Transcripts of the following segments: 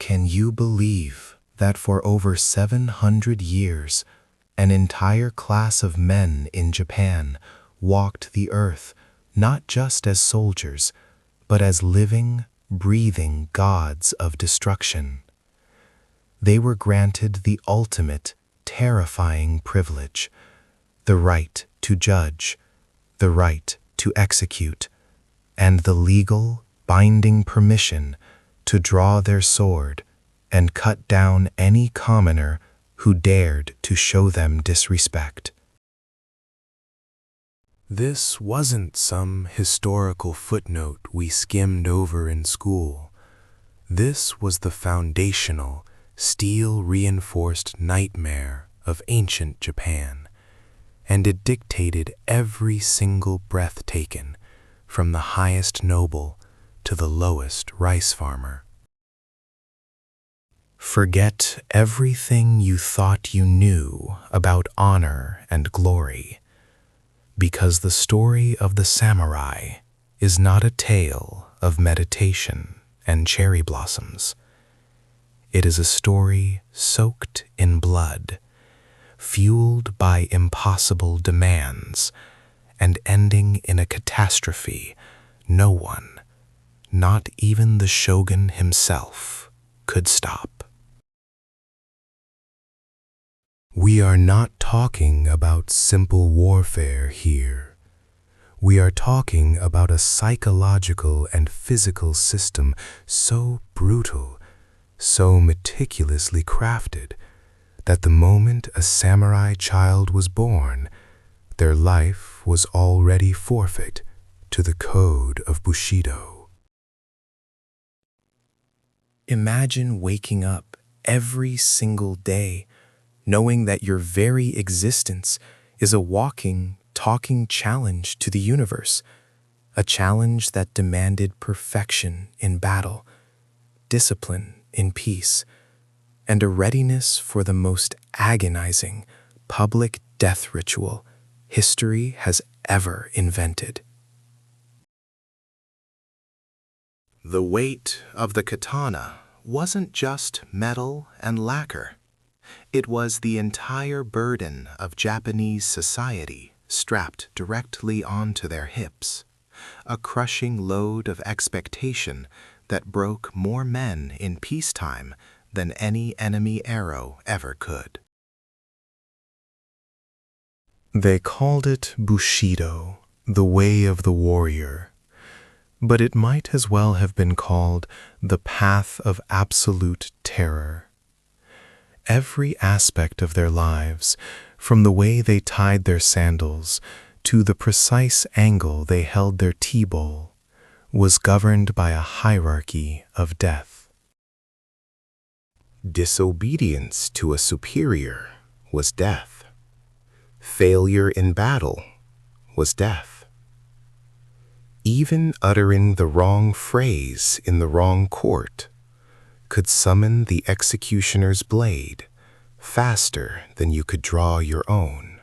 Can you believe that for over 700 years, an entire class of men in Japan walked the earth not just as soldiers, but as living, breathing gods of destruction? They were granted the ultimate, terrifying privilege, the right to judge, the right to execute, and the legal, binding permission to draw their sword and cut down any commoner who dared to show them disrespect. This wasn't some historical footnote we skimmed over in school. This was the foundational, steel-reinforced nightmare of ancient Japan, and it dictated every single breath taken, from the highest noble to the lowest rice farmer. Forget everything you thought you knew about honor and glory, because the story of the samurai is not a tale of meditation and cherry blossoms. It is a story soaked in blood, fueled by impossible demands, and ending in a catastrophe no one, not even the shogun himself, could stop. We are not talking about simple warfare here. We are talking about a psychological and physical system so brutal, so meticulously crafted, that the moment a samurai child was born, their life was already forfeit to the code of Bushido. Imagine waking up every single day knowing that your very existence is a walking, talking challenge to the universe, a challenge that demanded perfection in battle, discipline in peace, and a readiness for the most agonizing public death ritual history has ever invented. The weight of the katana wasn't just metal and lacquer. It was the entire burden of Japanese society strapped directly onto their hips, a crushing load of expectation that broke more men in peacetime than any enemy arrow ever could. They called it Bushido, the way of the warrior, but it might as well have been called the path of absolute terror. Every aspect of their lives, from the way they tied their sandals to the precise angle they held their tea bowl, was governed by a hierarchy of death. Disobedience to a superior was death. Failure in battle was death. Even uttering the wrong phrase in the wrong court could summon the executioner's blade faster than you could draw your own.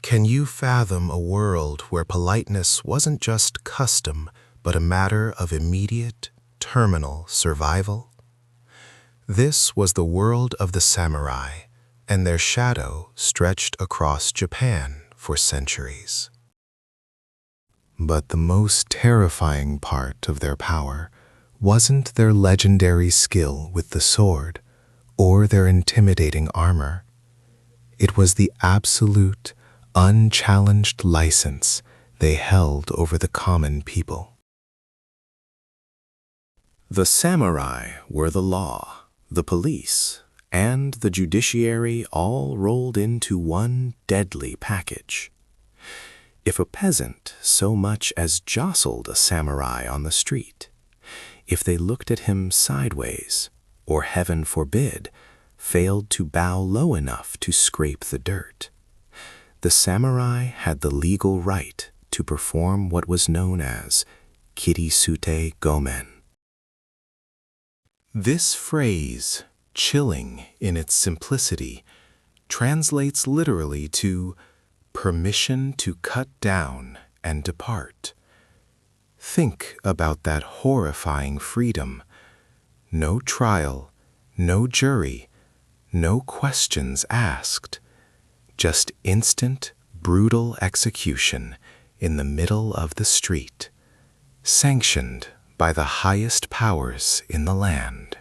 Can you fathom a world where politeness wasn't just custom, but a matter of immediate, terminal survival? This was the world of the samurai, and their shadow stretched across Japan for centuries. But the most terrifying part of their power wasn't their legendary skill with the sword or their intimidating armor. It was the absolute, unchallenged license they held over the common people. The samurai were the law, the police, and the judiciary all rolled into one deadly package. If a peasant so much as jostled a samurai on the street, if they looked at him sideways, or heaven forbid, failed to bow low enough to scrape the dirt, the samurai had the legal right to perform what was known as kirisute gomen. This phrase, chilling in its simplicity, translates literally to permission to cut down and depart. Think about that horrifying freedom. No trial, no jury, no questions asked. Just instant, brutal execution in the middle of the street, sanctioned by the highest powers in the land.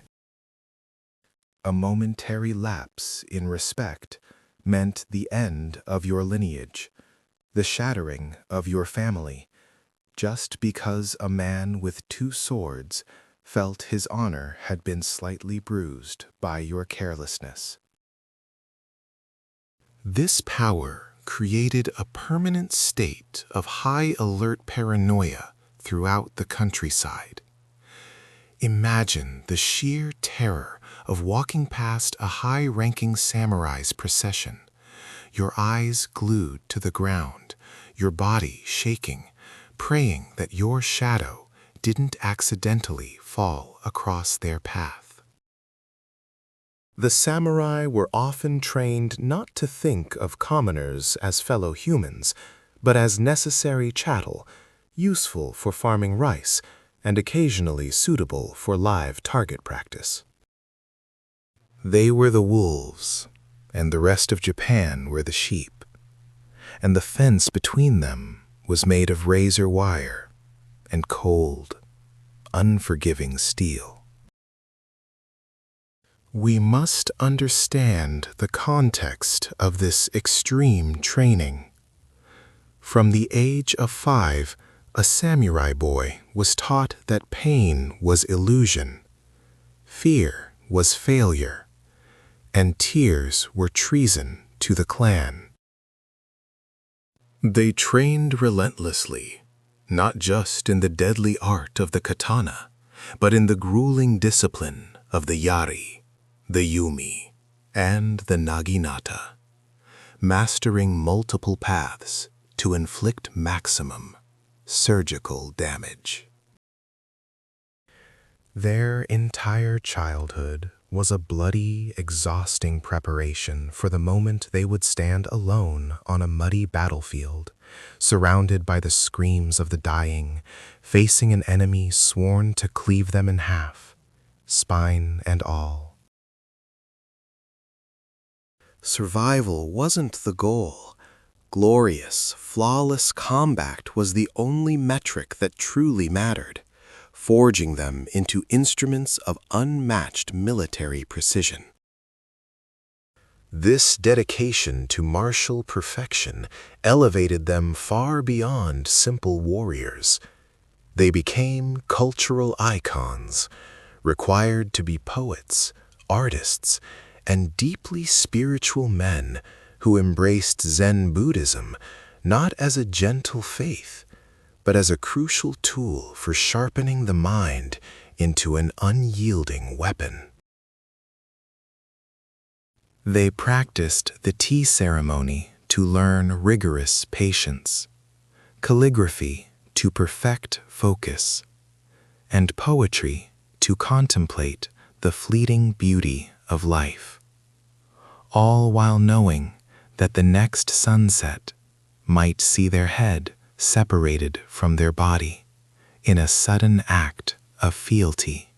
A momentary lapse in respect meant the end of your lineage, the shattering of your family, just because a man with two swords felt his honor had been slightly bruised by your carelessness. This power created a permanent state of high alert paranoia throughout the countryside. Imagine the sheer terror of walking past a high-ranking samurai's procession, your eyes glued to the ground, your body shaking, praying that your shadow didn't accidentally fall across their path. The samurai were often trained not to think of commoners as fellow humans, but as necessary chattel, useful for farming rice, and occasionally suitable for live target practice. They were the wolves, and the rest of Japan were the sheep, and the fence between them was made of razor wire and cold, unforgiving steel. We must understand the context of this extreme training. From the age of 5, a samurai boy was taught that pain was illusion, fear was failure, and tears were treason to the clan. They trained relentlessly, not just in the deadly art of the katana, but in the grueling discipline of the yari, the yumi, and the naginata, mastering multiple paths to inflict maximum surgical damage. Their entire childhood was a bloody, exhausting preparation for the moment they would stand alone on a muddy battlefield, surrounded by the screams of the dying, facing an enemy sworn to cleave them in half, spine and all. Survival wasn't the goal. Glorious, flawless combat was the only metric that truly mattered, forging them into instruments of unmatched military precision. This dedication to martial perfection elevated them far beyond simple warriors. They became cultural icons, required to be poets, artists, and deeply spiritual men who embraced Zen Buddhism not as a gentle faith, but as a crucial tool for sharpening the mind into an unyielding weapon. They practiced the tea ceremony to learn rigorous patience, calligraphy to perfect focus, and poetry to contemplate the fleeting beauty of life, all while knowing that the next sunset might see their head separated from their body in a sudden act of fealty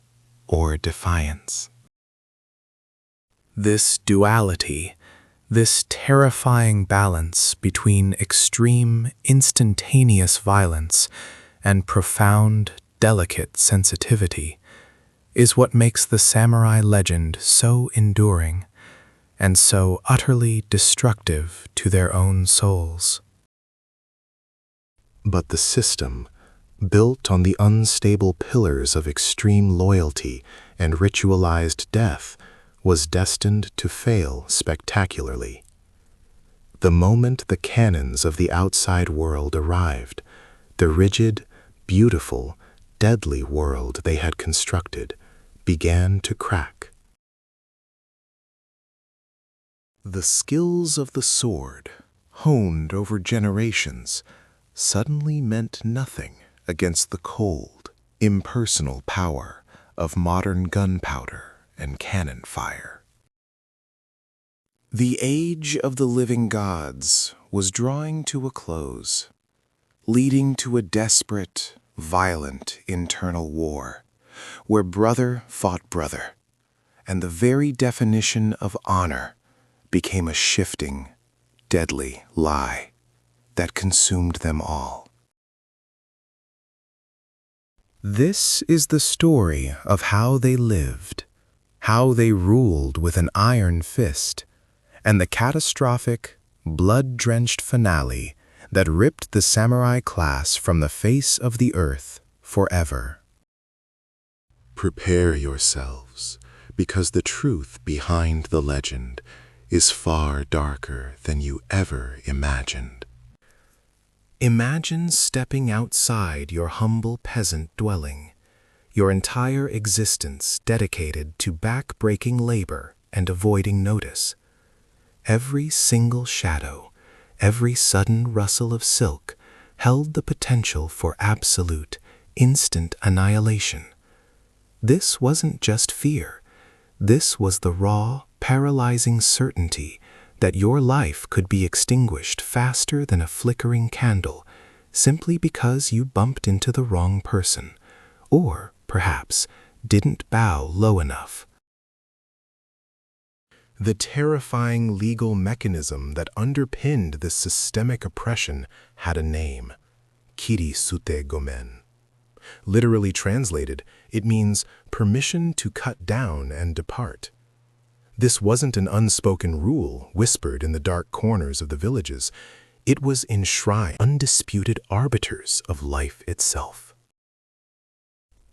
or defiance. This duality, this terrifying balance between extreme, instantaneous violence and profound, delicate sensitivity, is what makes the samurai legend so enduring and so utterly destructive to their own souls. But the system, built on the unstable pillars of extreme loyalty and ritualized death, was destined to fail spectacularly. The moment the cannons of the outside world arrived, the rigid, beautiful, deadly world they had constructed began to crack. The skills of the sword, honed over generations, suddenly meant nothing against the cold, impersonal power of modern gunpowder and cannon fire. The age of the living gods was drawing to a close, leading to a desperate, violent internal war, where brother fought brother, and the very definition of honor became a shifting, deadly lie that consumed them all. This is the story of how they lived, how they ruled with an iron fist, and the catastrophic, blood-drenched finale that ripped the samurai class from the face of the earth forever. Prepare yourselves, because the truth behind the legend is far darker than you ever imagined. Imagine stepping outside your humble peasant dwelling, your entire existence dedicated to back-breaking labor and avoiding notice. Every single shadow, every sudden rustle of silk held the potential for absolute, instant annihilation. This wasn't just fear. This was the raw, paralyzing certainty that your life could be extinguished faster than a flickering candle simply because you bumped into the wrong person, or, perhaps, didn't bow low enough. The terrifying legal mechanism that underpinned this systemic oppression had a name: kiri soothe gomen. Literally translated, it means permission to cut down and depart. This wasn't an unspoken rule whispered in the dark corners of the villages. It was enshrined, undisputed arbiters of life itself.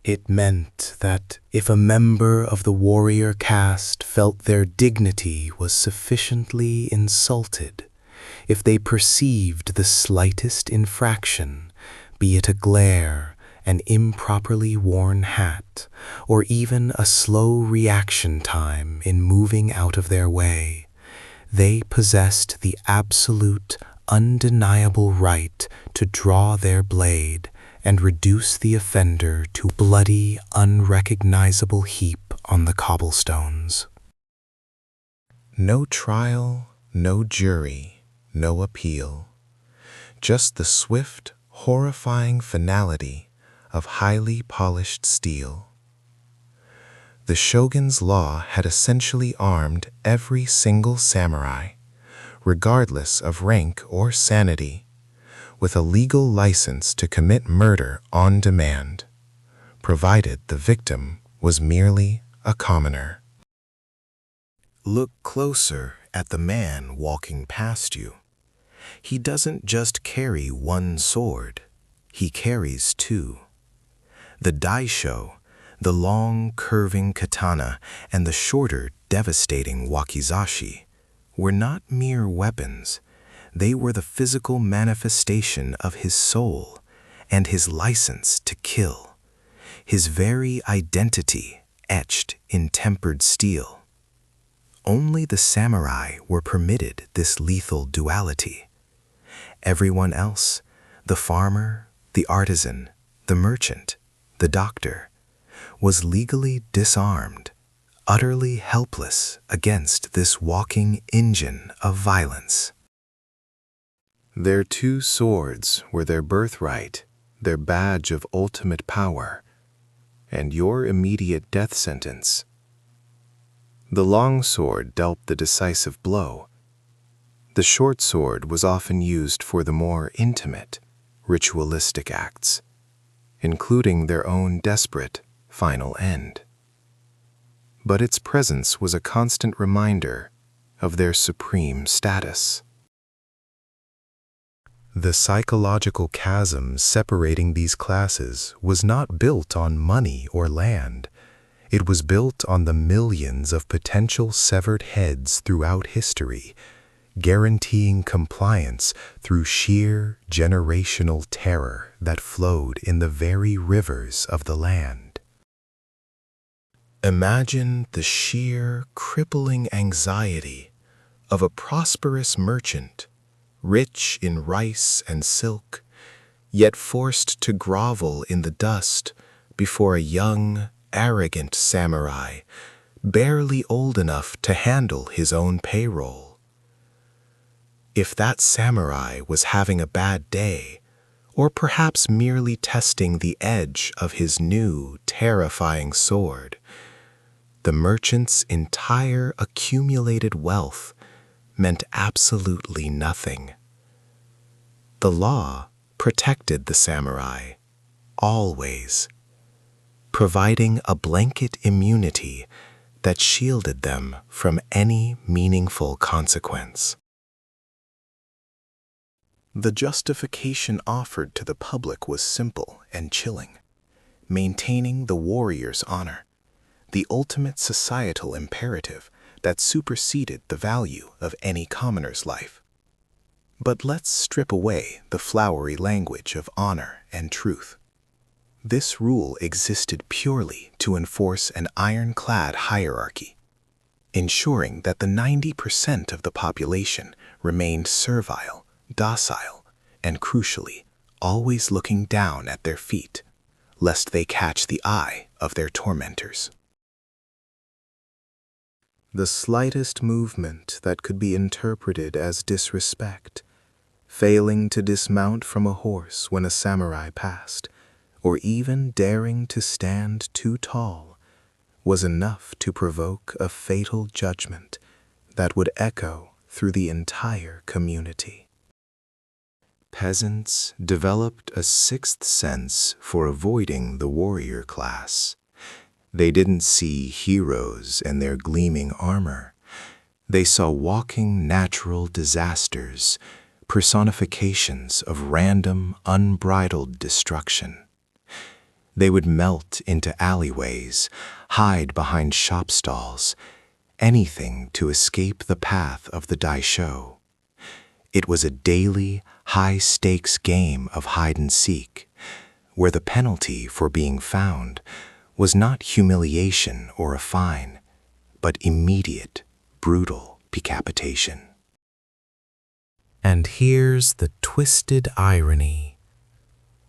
It meant that if a member of the warrior caste felt their dignity was sufficiently insulted, if they perceived the slightest infraction, be it a glare, an improperly worn hat, or even a slow reaction time in moving out of their way, they possessed the absolute, undeniable right to draw their blade and reduce the offender to a bloody, unrecognizable heap on the cobblestones. No trial, no jury, no appeal. Just the swift, horrifying finality of highly polished steel. The shogun's law had essentially armed every single samurai, regardless of rank or sanity, with a legal license to commit murder on demand, provided the victim was merely a commoner. Look closer at the man walking past you. He doesn't just carry one sword, he carries two. The daisho, the long, curving katana, and the shorter, devastating wakizashi were not mere weapons. They were the physical manifestation of his soul and his license to kill, his very identity etched in tempered steel. Only the samurai were permitted this lethal duality. Everyone else, the farmer, the artisan, the merchant, the doctor, was legally disarmed, utterly helpless against this walking engine of violence. Their two swords were their birthright, their badge of ultimate power, and your immediate death sentence. The long sword dealt the decisive blow. The short sword was often used for the more intimate, ritualistic acts, including their own desperate final end. But its presence was a constant reminder of their supreme status. The psychological chasm separating these classes was not built on money or land. It was built on the millions of potential severed heads throughout history, guaranteeing compliance through sheer generational terror that flowed in the very rivers of the land. Imagine the sheer, crippling anxiety of a prosperous merchant, rich in rice and silk, yet forced to grovel in the dust before a young, arrogant samurai, barely old enough to handle his own payroll. If that samurai was having a bad day, or perhaps merely testing the edge of his new, terrifying sword. The merchant's entire accumulated wealth meant absolutely nothing. The law protected the samurai, always, providing a blanket immunity that shielded them from any meaningful consequence. The justification offered to the public was simple and chilling: maintaining the warrior's honor, the ultimate societal imperative that superseded the value of any commoner's life. But let's strip away the flowery language of honor and truth. This rule existed purely to enforce an ironclad hierarchy, ensuring that the 90% of the population remained servile, docile, and crucially, always looking down at their feet, lest they catch the eye of their tormentors. The slightest movement that could be interpreted as disrespect, failing to dismount from a horse when a samurai passed, or even daring to stand too tall, was enough to provoke a fatal judgment that would echo through the entire community. Peasants developed a sixth sense for avoiding the warrior class. They didn't see heroes and their gleaming armor. They saw walking natural disasters, personifications of random, unbridled destruction. They would melt into alleyways, hide behind shop stalls, anything to escape the path of the daisho. It was a daily, high-stakes game of hide-and-seek, where the penalty for being found was not humiliation or a fine, but immediate, brutal decapitation. And here's the twisted irony.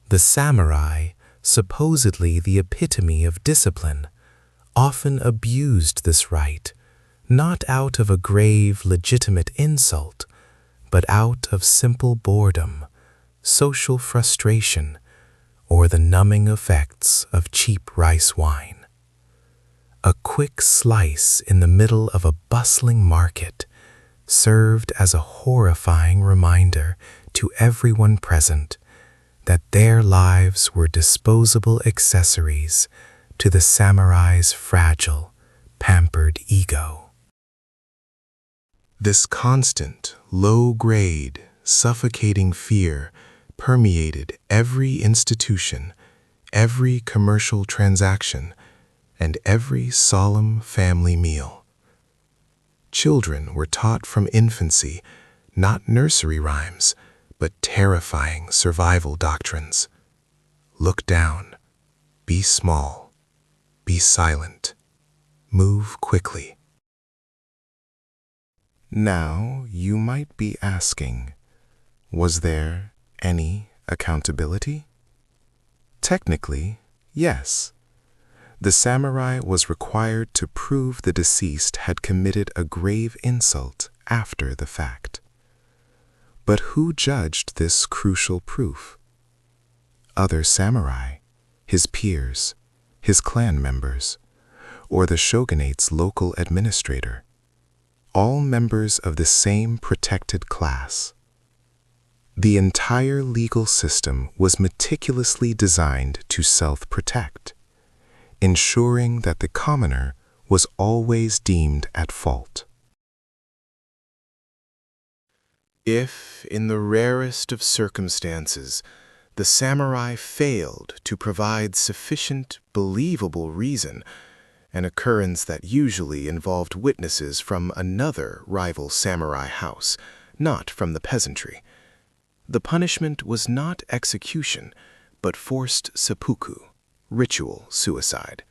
The samurai, supposedly the epitome of discipline, often abused this right, not out of a grave, legitimate insult, but out of simple boredom, social frustration, or the numbing effects of cheap rice wine. A quick slice in the middle of a bustling market served as a horrifying reminder to everyone present that their lives were disposable accessories to the samurai's fragile, pampered ego. This constant, low-grade, suffocating fear permeated every institution, every commercial transaction, and every solemn family meal. Children were taught from infancy not nursery rhymes, but terrifying survival doctrines. Look down, be small, be silent, move quickly. Now you might be asking, was there any accountability? Technically, yes. The samurai was required to prove the deceased had committed a grave insult after the fact. But who judged this crucial proof? Other samurai, his peers, his clan members, or the shogunate's local administrator, all members of the same protected class. The entire legal system was meticulously designed to self-protect, ensuring that the commoner was always deemed at fault. If, in the rarest of circumstances, the samurai failed to provide sufficient, believable reason, an occurrence that usually involved witnesses from another rival samurai house, not from the peasantry, the punishment was not execution, but forced seppuku, ritual suicide.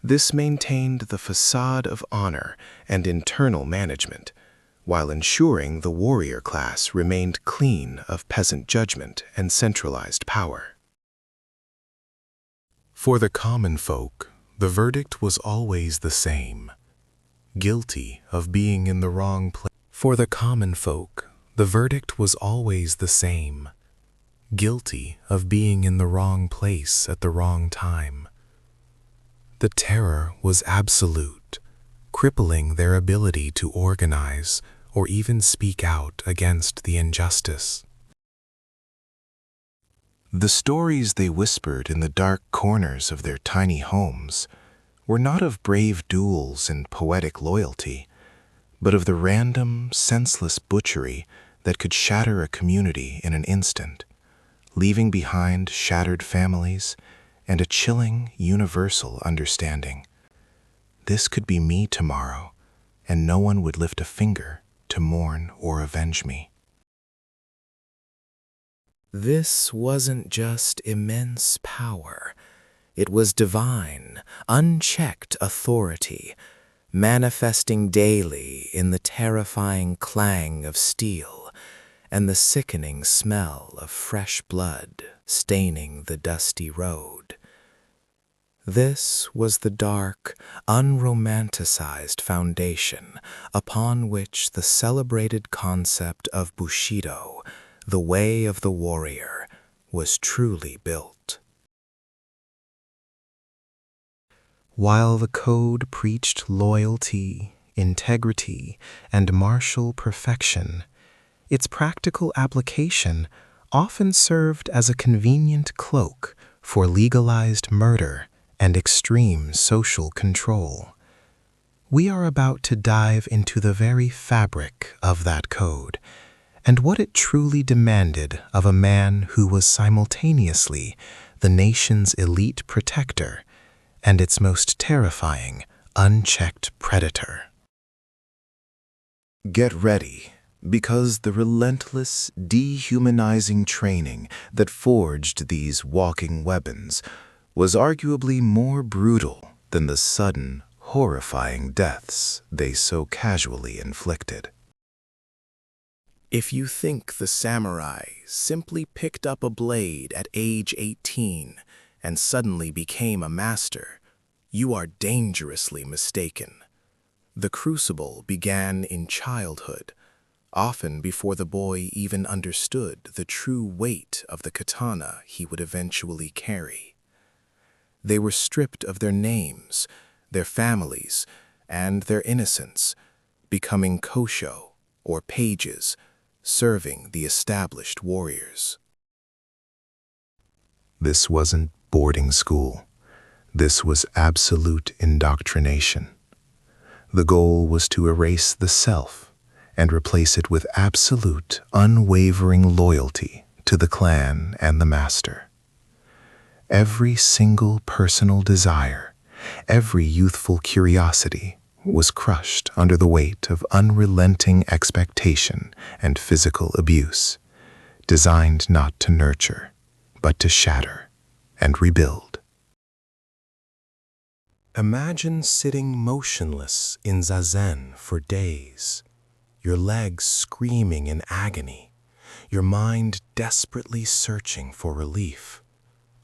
This maintained the facade of honor and internal management, while ensuring the warrior class remained clean of peasant judgment and centralized power. For the common folk, the verdict was always the same: guilty of being in the wrong place. For the common folk, the verdict was always the same: guilty of being in the wrong place at the wrong time. The terror was absolute, crippling their ability to organize or even speak out against the injustice. The stories they whispered in the dark corners of their tiny homes were not of brave duels and poetic loyalty, but of the random, senseless butchery that could shatter a community in an instant, leaving behind shattered families and a chilling, universal understanding. This could be me tomorrow, and no one would lift a finger to mourn or avenge me. This wasn't just immense power. It was divine, unchecked authority, manifesting daily in the terrifying clang of steel and the sickening smell of fresh blood staining the dusty road. This was the dark, unromanticized foundation upon which the celebrated concept of Bushido, the way of the warrior, was truly built. While the code preached loyalty, integrity, and martial perfection, its practical application often served as a convenient cloak for legalized murder and extreme social control. We are about to dive into the very fabric of that code and what it truly demanded of a man who was simultaneously the nation's elite protector and its most terrifying, unchecked predator. Get ready, because the relentless, dehumanizing training that forged these walking weapons was arguably more brutal than the sudden, horrifying deaths they so casually inflicted. If you think the samurai simply picked up a blade at age 18 and suddenly became a master, you are dangerously mistaken. The crucible began in childhood, often before the boy even understood the true weight of the katana he would eventually carry. They were stripped of their names, their families, and their innocence, becoming kosho, or pages, serving the established warriors. This wasn't boarding school. This was absolute indoctrination. The goal was to erase the self and replace it with absolute, unwavering loyalty to the clan and the master. Every single personal desire, every youthful curiosity was crushed under the weight of unrelenting expectation and physical abuse, designed not to nurture, but to shatter and rebuild. Imagine sitting motionless in zazen for days, your legs screaming in agony, your mind desperately searching for relief,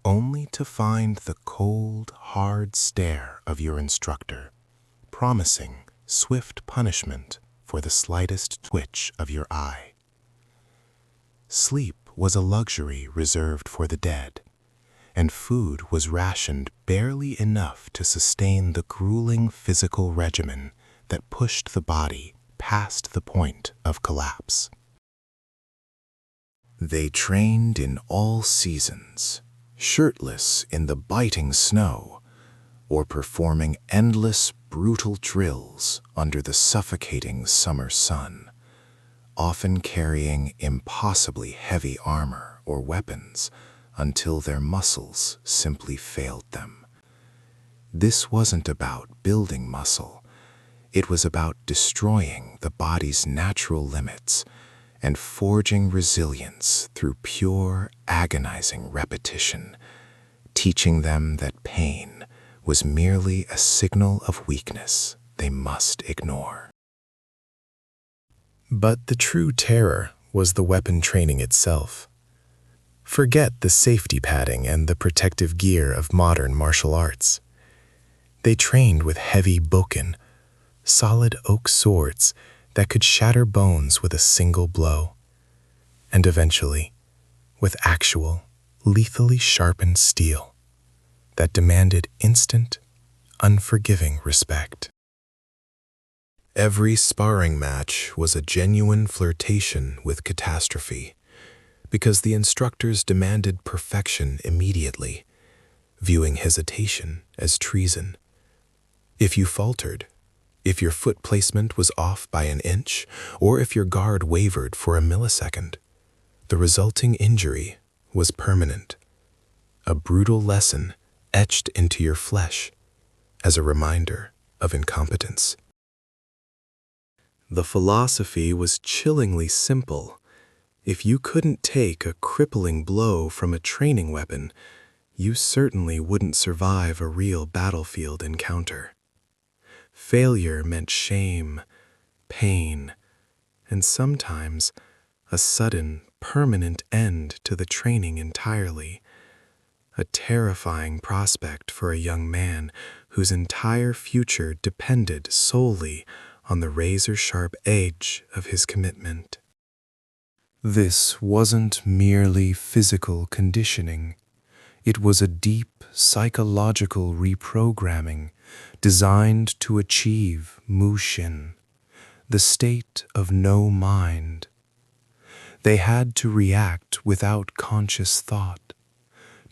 only to find the cold, hard stare of your instructor, promising swift punishment for the slightest twitch of your eye. Sleep was a luxury reserved for the dead, and food was rationed barely enough to sustain the grueling physical regimen that pushed the body past the point of collapse. They trained in all seasons, shirtless in the biting snow, or performing endless, brutal drills under the suffocating summer sun, often carrying impossibly heavy armor or weapons until their muscles simply failed them. This wasn't about building muscle. It was about destroying the body's natural limits and forging resilience through pure, agonizing repetition, teaching them that pain was merely a signal of weakness they must ignore. But the true terror was the weapon training itself. Forget the safety padding and the protective gear of modern martial arts. They trained with heavy bokken, solid oak swords that could shatter bones with a single blow. And eventually, with actual, lethally sharpened steel that demanded instant, unforgiving respect. Every sparring match was a genuine flirtation with catastrophe, because the instructors demanded perfection immediately, viewing hesitation as treason. If you faltered, if your foot placement was off by an inch, or if your guard wavered for a millisecond, the resulting injury was permanent, a brutal lesson etched into your flesh as a reminder of incompetence. The philosophy was chillingly simple. If you couldn't take a crippling blow from a training weapon, you certainly wouldn't survive a real battlefield encounter. Failure meant shame, pain, and sometimes a sudden, permanent end to the training entirely. A terrifying prospect for a young man whose entire future depended solely on the razor-sharp edge of his commitment. This wasn't merely physical conditioning. It was a deep psychological reprogramming designed to achieve mushin, the state of no mind. They had to react without conscious thought,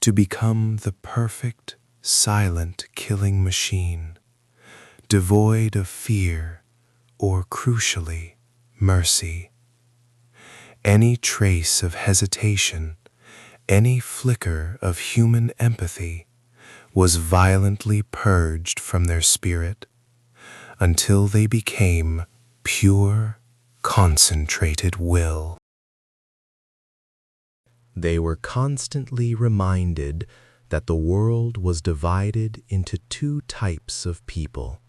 to become the perfect, silent killing machine, devoid of fear or, crucially, mercy. Any trace of hesitation, any flicker of human empathy was violently purged from their spirit until they became pure, concentrated will. They were constantly reminded that the world was divided into two types of people: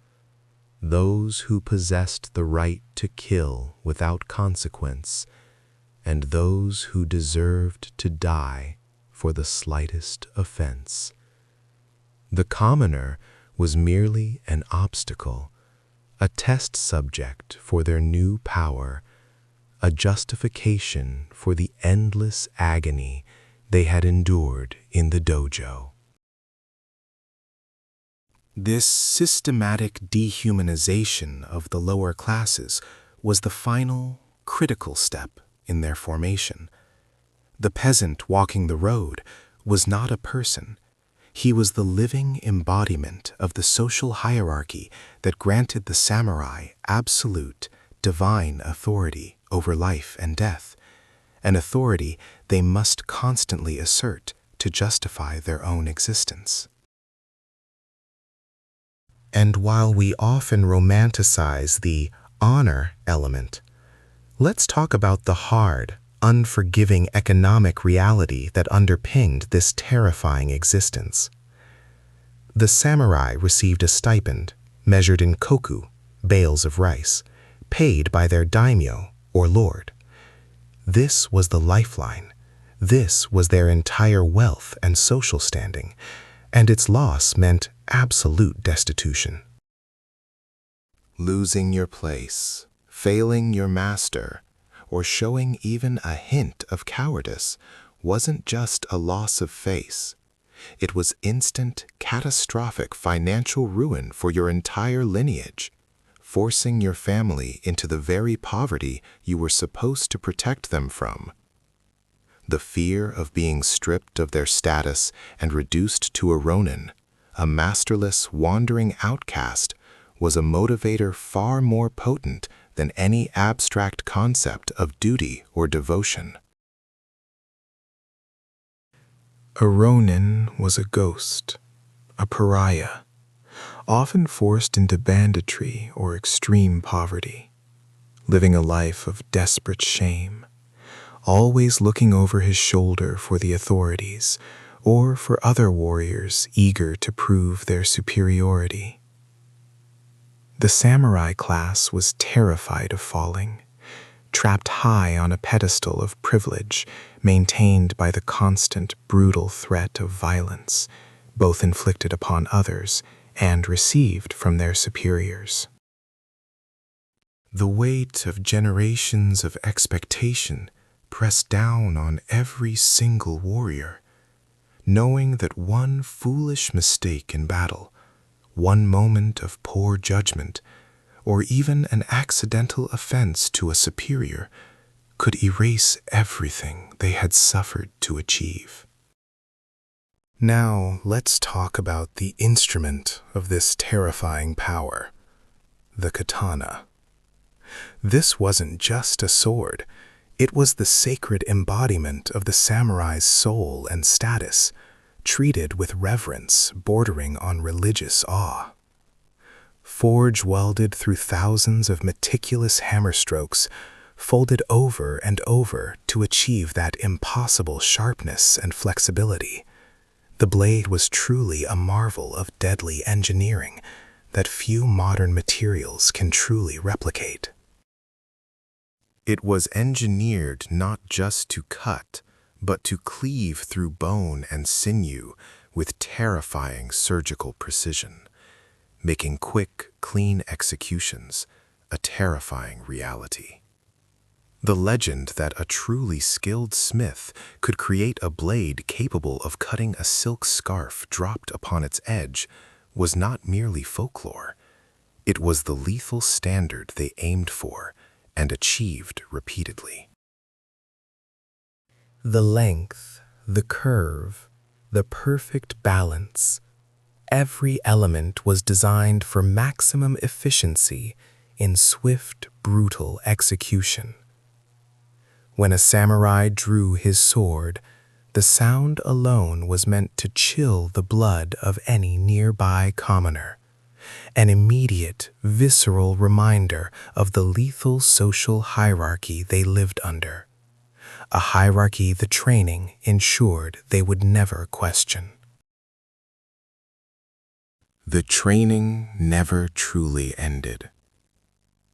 those who possessed the right to kill without consequence, and those who deserved to die for the slightest offense. The commoner was merely an obstacle, a test subject for their new power, a justification for the endless agony they had endured in the dojo. This systematic dehumanization of the lower classes was the final, critical step in their formation. The peasant walking the road was not a person. He was the living embodiment of the social hierarchy that granted the samurai absolute, divine authority over life and death, an authority they must constantly assert to justify their own existence. And while we often romanticize the honor element, let's talk about the hard, unforgiving economic reality that underpinned this terrifying existence. The samurai received a stipend, measured in koku, bales of rice, paid by their daimyo, or lord. This was the lifeline. This was their entire wealth and social standing, and its loss meant absolute destitution. Losing your place, failing your master, or showing even a hint of cowardice wasn't just a loss of face. It was instant, catastrophic financial ruin for your entire lineage, forcing your family into the very poverty you were supposed to protect them from. The fear of being stripped of their status and reduced to a ronin, a masterless, wandering outcast, was a motivator far more potent than any abstract concept of duty or devotion. A ronin was a ghost, a pariah, often forced into banditry or extreme poverty, living a life of desperate shame, always looking over his shoulder for the authorities or for other warriors eager to prove their superiority. The samurai class was terrified of falling, trapped high on a pedestal of privilege maintained by the constant, brutal threat of violence, both inflicted upon others and received from their superiors. The weight of generations of expectation press down on every single warrior, knowing that one foolish mistake in battle, one moment of poor judgment, or even an accidental offense to a superior could erase everything they had suffered to achieve. Now let's talk about the instrument of this terrifying power, the katana. This wasn't just a sword, it was the sacred embodiment of the samurai's soul and status, treated with reverence bordering on religious awe. Forge welded through thousands of meticulous hammer strokes, folded over and over to achieve that impossible sharpness and flexibility. The blade was truly a marvel of deadly engineering that few modern materials can truly replicate. It was engineered not just to cut, but to cleave through bone and sinew with terrifying surgical precision, making quick, clean executions a terrifying reality. The legend that a truly skilled smith could create a blade capable of cutting a silk scarf dropped upon its edge was not merely folklore. It was the lethal standard they aimed for and achieved repeatedly. The length, the curve, the perfect balance, every element was designed for maximum efficiency in swift, brutal execution. When a samurai drew his sword, the sound alone was meant to chill the blood of any nearby commoner, an immediate, visceral reminder of the lethal social hierarchy they lived under, a hierarchy the training ensured they would never question. The training never truly ended.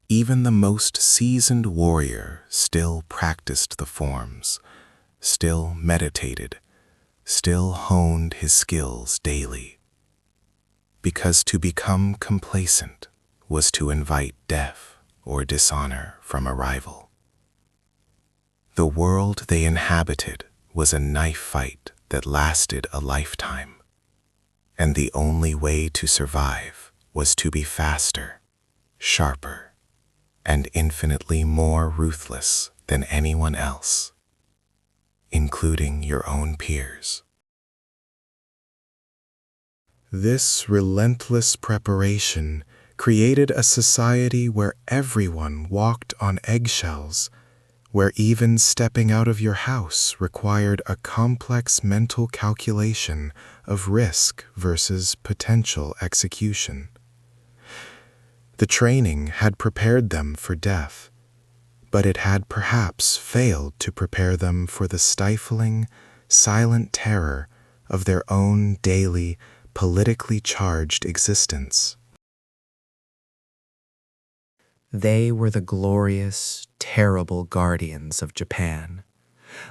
Even the most seasoned warrior still practiced the forms, still meditated, still honed his skills daily. Because to become complacent was to invite death or dishonor from a rival. The world they inhabited was a knife fight that lasted a lifetime, and the only way to survive was to be faster, sharper, and infinitely more ruthless than anyone else, including your own peers. This relentless preparation created a society where everyone walked on eggshells, where even stepping out of your house required a complex mental calculation of risk versus potential execution. The training had prepared them for death, but it had perhaps failed to prepare them for the stifling, silent terror of their own daily, politically charged existence. They were the glorious, terrible guardians of Japan,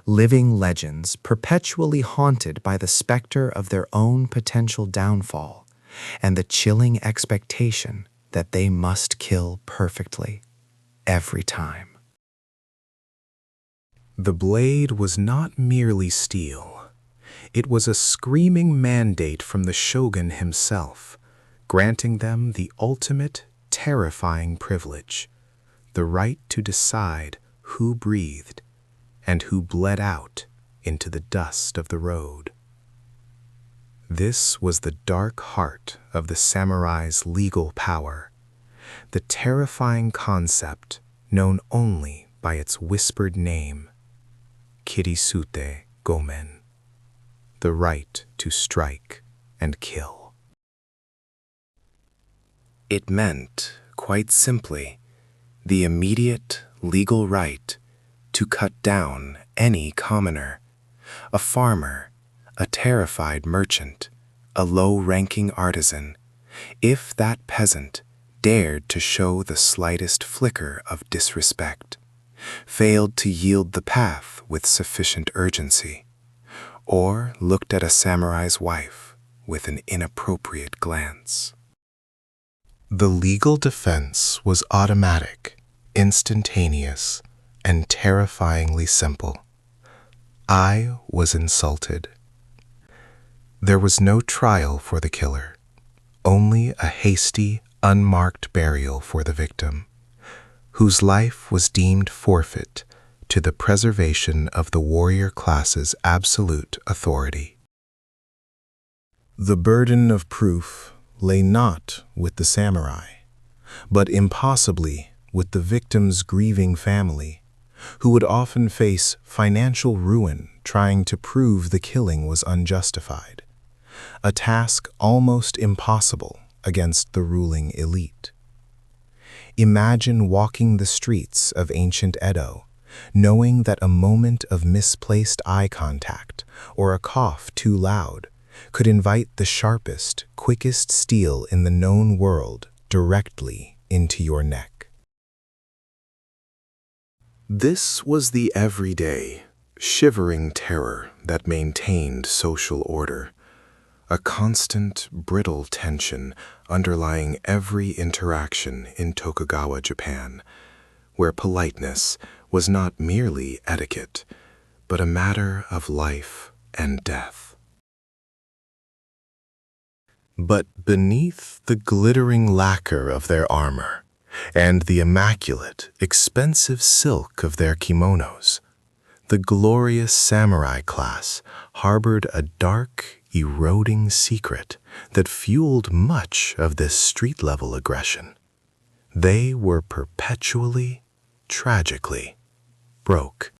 living legends perpetually haunted by the specter of their own potential downfall and the chilling expectation that they must kill perfectly, every time. The blade was not merely steel. It was a screaming mandate from the shogun himself, granting them the ultimate, terrifying privilege, the right to decide who breathed and who bled out into the dust of the road. This was the dark heart of the samurai's legal power, the terrifying concept known only by its whispered name, Kirisute Gomen, the right to strike and kill. It meant, quite simply, the immediate legal right to cut down any commoner, a farmer, a terrified merchant, a low-ranking artisan, if that peasant dared to show the slightest flicker of disrespect, failed to yield the path with sufficient urgency, or looked at a samurai's wife with an inappropriate glance. The legal defense was automatic, instantaneous, and terrifyingly simple. I was insulted. There was no trial for the killer, only a hasty, unmarked burial for the victim, whose life was deemed forfeit to the preservation of the warrior class's absolute authority. The burden of proof lay not with the samurai, but impossibly with the victim's grieving family, who would often face financial ruin trying to prove the killing was unjustified, a task almost impossible against the ruling elite. Imagine walking the streets of ancient Edo, knowing that a moment of misplaced eye contact or a cough too loud could invite the sharpest, quickest steel in the known world directly into your neck. This was the everyday, shivering terror that maintained social order, a constant, brittle tension underlying every interaction in Tokugawa Japan, where politeness was not merely etiquette, but a matter of life and death. But beneath the glittering lacquer of their armor and the immaculate, expensive silk of their kimonos, the glorious samurai class harbored a dark, eroding secret that fueled much of this street-level aggression. They were perpetually, tragically, broke.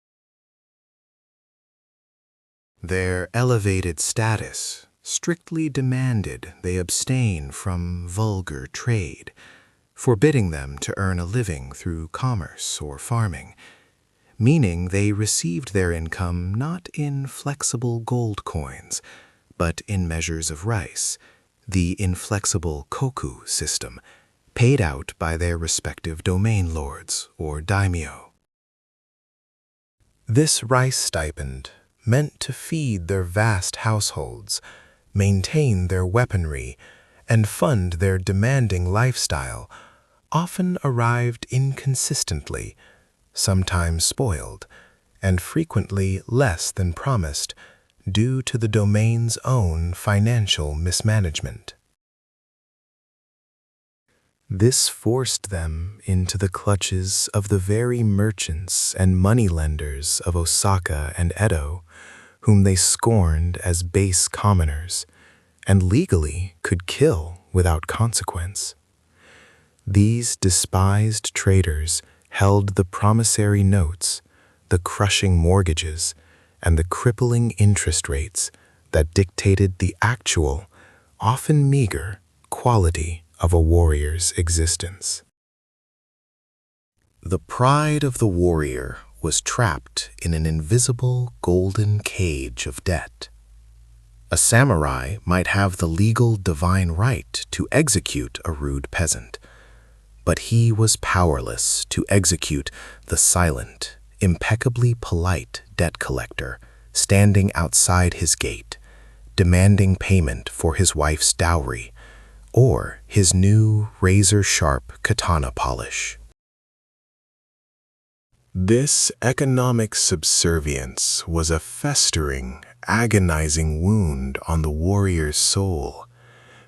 Their elevated status strictly demanded they abstain from vulgar trade, forbidding them to earn a living through commerce or farming, meaning they received their income not in flexible gold coins, but in measures of rice, the inflexible koku system, paid out by their respective domain lords or daimyo. This rice stipend, meant to feed their vast households, maintain their weaponry, and fund their demanding lifestyle, often arrived inconsistently, sometimes spoiled, and frequently less than promised, due to the domain's own financial mismanagement. This forced them into the clutches of the very merchants and moneylenders of Osaka and Edo, whom they scorned as base commoners, and legally could kill without consequence. These despised traders held the promissory notes, the crushing mortgages, and the crippling interest rates that dictated the actual, often meager, quality of a warrior's existence. The pride of the warrior was trapped in an invisible golden cage of debt. A samurai might have the legal divine right to execute a rude peasant, but he was powerless to execute the silent, impeccably polite debt collector standing outside his gate, demanding payment for his wife's dowry or his new razor-sharp katana polish. This economic subservience was a festering, agonizing wound on the warrior's soul,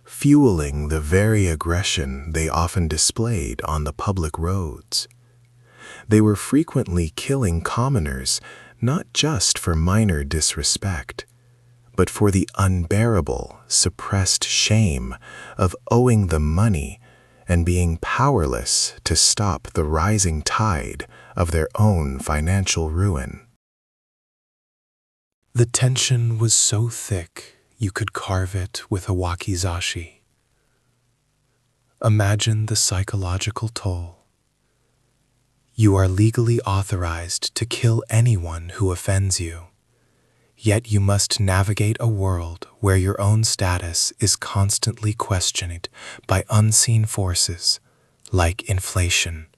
fueling the very aggression they often displayed on the public roads. They were frequently killing commoners not just for minor disrespect, but for the unbearable, suppressed shame of owing them money and being powerless to stop the rising tide of their own financial ruin. The tension was so thick you could carve it with a wakizashi. Imagine the psychological toll. You are legally authorized to kill anyone who offends you, yet you must navigate a world where your own status is constantly questioned by unseen forces like inflation,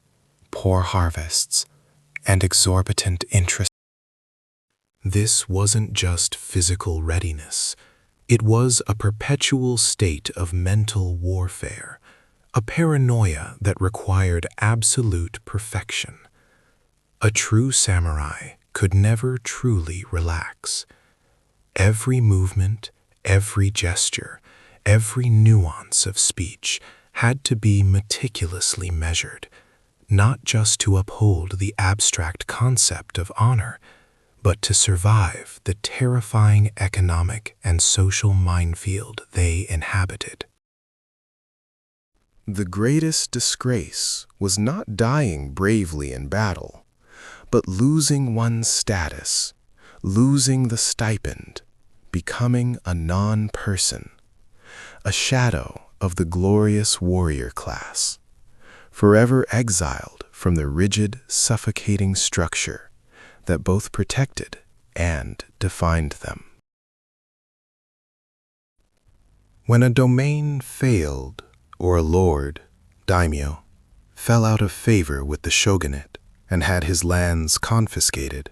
poor harvests, and exorbitant interest. This wasn't just physical readiness. It was a perpetual state of mental warfare, a paranoia that required absolute perfection. A true samurai could never truly relax. Every movement, every gesture, every nuance of speech had to be meticulously measured, not just to uphold the abstract concept of honor, but to survive the terrifying economic and social minefield they inhabited. The greatest disgrace was not dying bravely in battle, but losing one's status, losing the stipend, becoming a non-person, a shadow of the glorious warrior class, forever exiled from the rigid, suffocating structure that both protected and defined them. When a domain failed, or a lord, daimyo, fell out of favor with the shogunate and had his lands confiscated,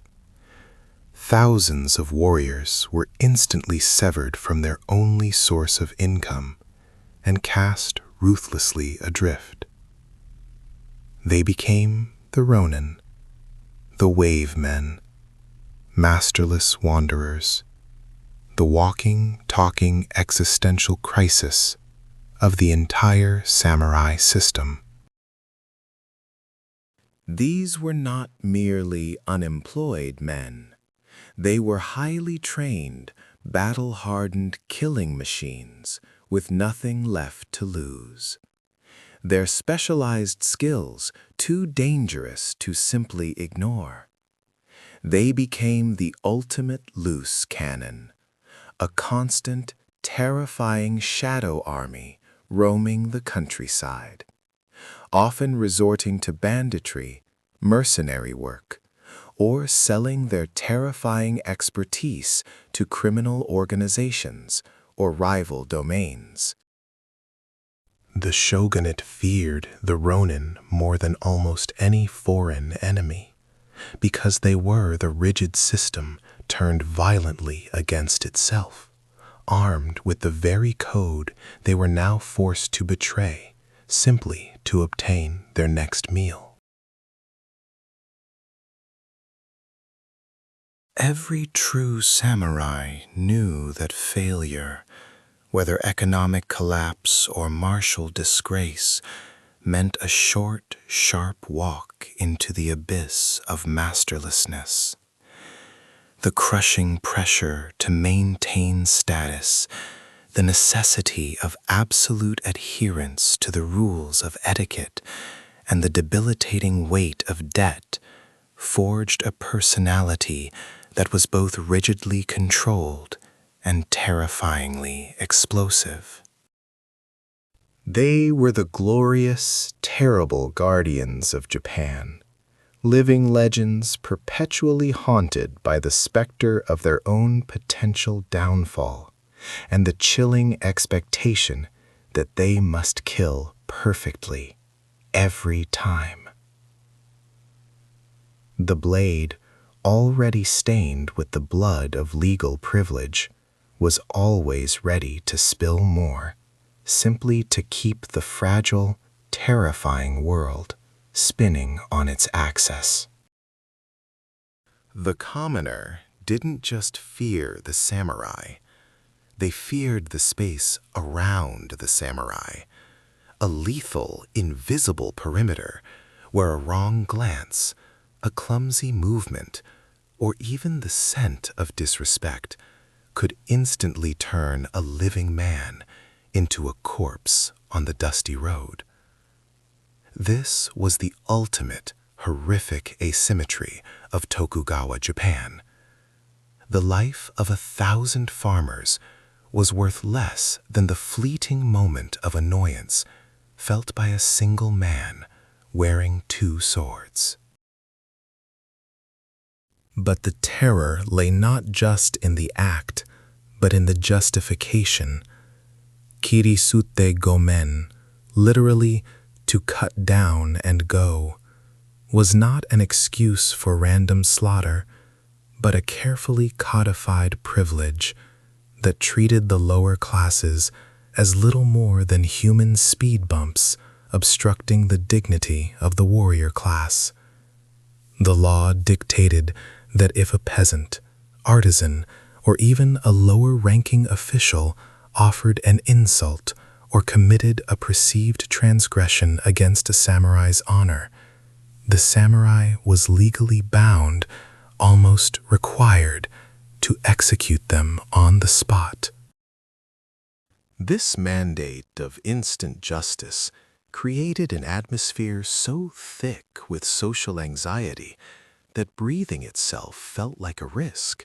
thousands of warriors were instantly severed from their only source of income and cast ruthlessly adrift. They became the ronin, the wave men, masterless wanderers, the walking, talking existential crisis of the entire samurai system. These were not merely unemployed men. They were highly trained, battle-hardened killing machines with nothing left to lose. Their specialized skills too dangerous to simply ignore. They became the ultimate loose cannon, a constant, terrifying shadow army roaming the countryside, often resorting to banditry, mercenary work, or selling their terrifying expertise to criminal organizations or rival domains. The shogunate feared the ronin more than almost any foreign enemy, because they were the rigid system turned violently against itself, armed with the very code they were now forced to betray simply to obtain their next meal. Every true samurai knew that failure, whether economic collapse or martial disgrace, meant a short, sharp walk into the abyss of masterlessness. The crushing pressure to maintain status, the necessity of absolute adherence to the rules of etiquette, and the debilitating weight of debt forged a personality that was both rigidly controlled and terrifyingly explosive. They were the glorious, terrible guardians of Japan, living legends perpetually haunted by the specter of their own potential downfall and the chilling expectation that they must kill perfectly every time. The blade, already stained with the blood of legal privilege, was always ready to spill more, simply to keep the fragile, terrifying world spinning on its axis. The commoner didn't just fear the samurai, they feared the space around the samurai, a lethal, invisible perimeter where a wrong glance, a clumsy movement, or even the scent of disrespect could instantly turn a living man into a corpse on the dusty road. This was the ultimate, horrific asymmetry of Tokugawa Japan. The life of 1,000 farmers was worth less than the fleeting moment of annoyance felt by a single man wearing 2 swords. But the terror lay not just in the act, but in the justification. Kirisute gomen, literally to cut down and go, was not an excuse for random slaughter, but a carefully codified privilege that treated the lower classes as little more than human speed bumps obstructing the dignity of the warrior class. The law dictated that if a peasant, artisan, or even a lower-ranking official offered an insult or committed a perceived transgression against a samurai's honor, the samurai was legally bound, almost required, to execute them on the spot. This mandate of instant justice created an atmosphere so thick with social anxiety that breathing itself felt like a risk.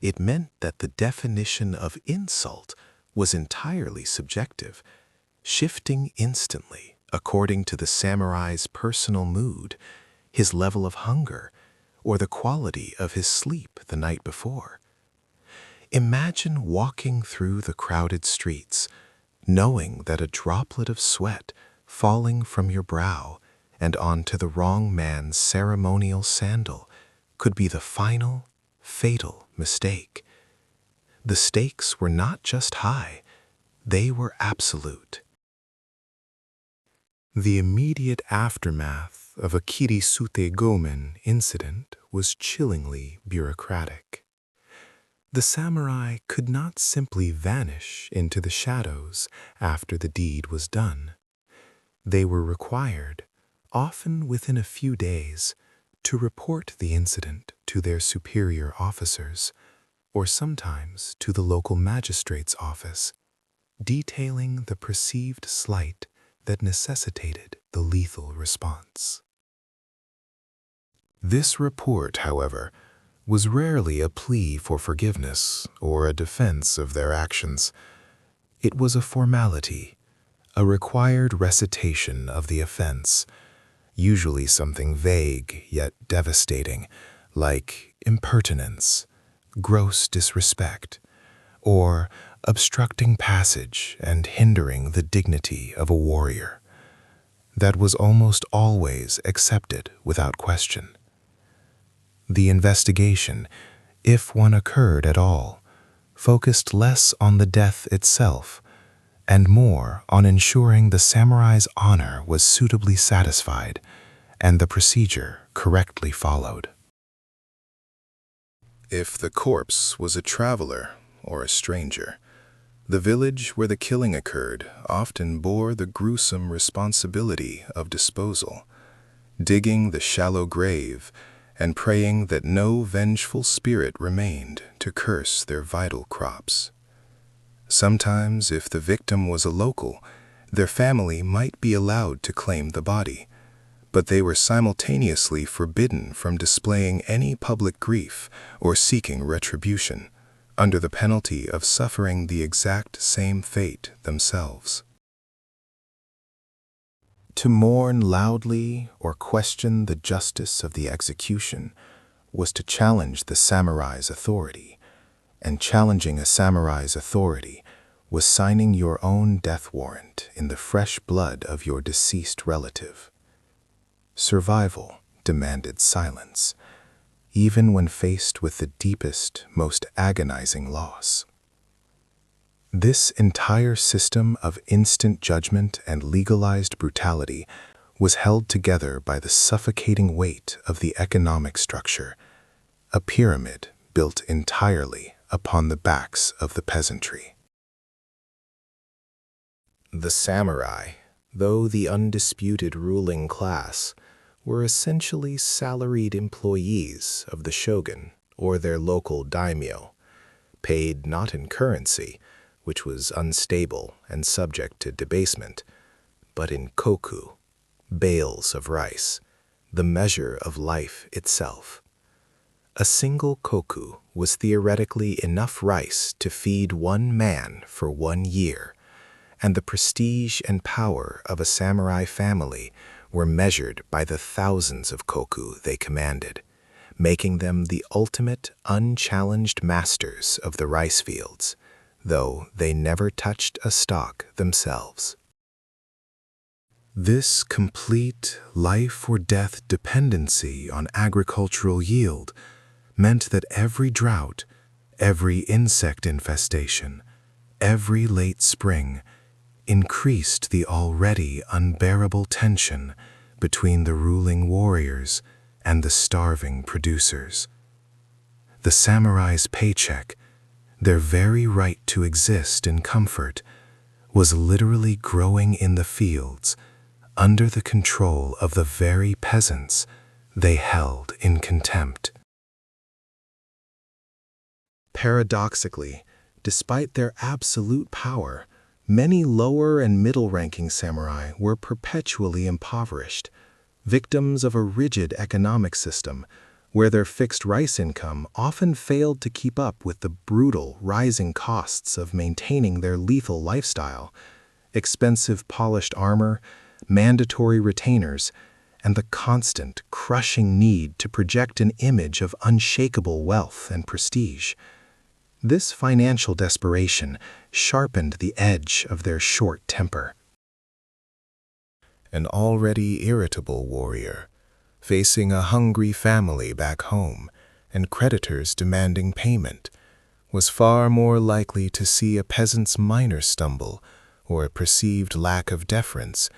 It meant that the definition of insult was entirely subjective, shifting instantly according to the samurai's personal mood, his level of hunger, or the quality of his sleep the night before. Imagine walking through the crowded streets, knowing that a droplet of sweat falling from your brow and onto the wrong man's ceremonial sandal could be the final, fatal mistake. The stakes were not just high, they were absolute. The immediate aftermath of a Kirisute Gomen incident was chillingly bureaucratic. The samurai could not simply vanish into the shadows after the deed was done. They were required, often within a few days, to report the incident to their superior officers, or sometimes to the local magistrate's office, detailing the perceived slight that necessitated the lethal response. This report, however, was rarely a plea for forgiveness or a defense of their actions. It was a formality, a required recitation of the offense, usually something vague yet devastating, like impertinence, gross disrespect, or obstructing passage and hindering the dignity of a warrior. That was almost always accepted without question. The investigation, if one occurred at all, focused less on the death itself and more on ensuring the samurai's honor was suitably satisfied and the procedure correctly followed. If the corpse was a traveler or a stranger, the village where the killing occurred often bore the gruesome responsibility of disposal, digging the shallow grave and praying that no vengeful spirit remained to curse their vital crops. Sometimes, if the victim was a local, their family might be allowed to claim the body, but they were simultaneously forbidden from displaying any public grief or seeking retribution, under the penalty of suffering the exact same fate themselves. To mourn loudly or question the justice of the execution was to challenge the samurai's authority, and challenging a samurai's authority was signing your own death warrant in the fresh blood of your deceased relative. Survival demanded silence, even when faced with the deepest, most agonizing loss. This entire system of instant judgment and legalized brutality was held together by the suffocating weight of the economic structure, a pyramid built entirely upon the backs of the peasantry. The samurai, though the undisputed ruling class, were essentially salaried employees of the shogun or their local daimyo, paid not in currency, which was unstable and subject to debasement, but in koku, bales of rice, the measure of life itself. A single koku was theoretically enough rice to feed one man for 1 year, and the prestige and power of a samurai family were measured by the thousands of koku they commanded, making them the ultimate unchallenged masters of the rice fields, though they never touched a stalk themselves. This complete life-or-death dependency on agricultural yield meant that every drought, every insect infestation, every late spring increased the already unbearable tension between the ruling warriors and the starving producers. The samurai's paycheck, their very right to exist in comfort, was literally growing in the fields under the control of the very peasants they held in contempt. Paradoxically, despite their absolute power, many lower and middle-ranking samurai were perpetually impoverished, victims of a rigid economic system where their fixed rice income often failed to keep up with the brutal, rising costs of maintaining their lethal lifestyle, expensive polished armor, mandatory retainers, and the constant, crushing need to project an image of unshakable wealth and prestige. This financial desperation sharpened the edge of their short temper. An already irritable warrior, facing a hungry family back home and creditors demanding payment, was far more likely to see a peasant's minor stumble or a perceived lack of deference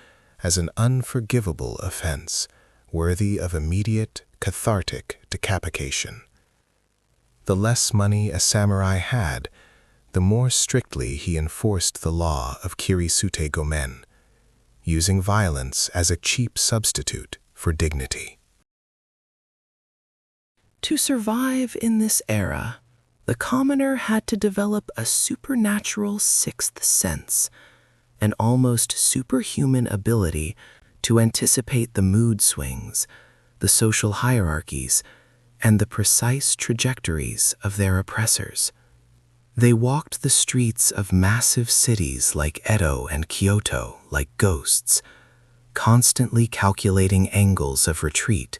as an unforgivable offense worthy of immediate, cathartic decapitation. The less money a samurai had, the more strictly he enforced the law of Kirisute Gomen, using violence as a cheap substitute for dignity. To survive in this era, the commoner had to develop a supernatural sixth sense, an almost superhuman ability to anticipate the mood swings, the social hierarchies, and the precise trajectories of their oppressors. They walked the streets of massive cities like Edo and Kyoto like ghosts, constantly calculating angles of retreat,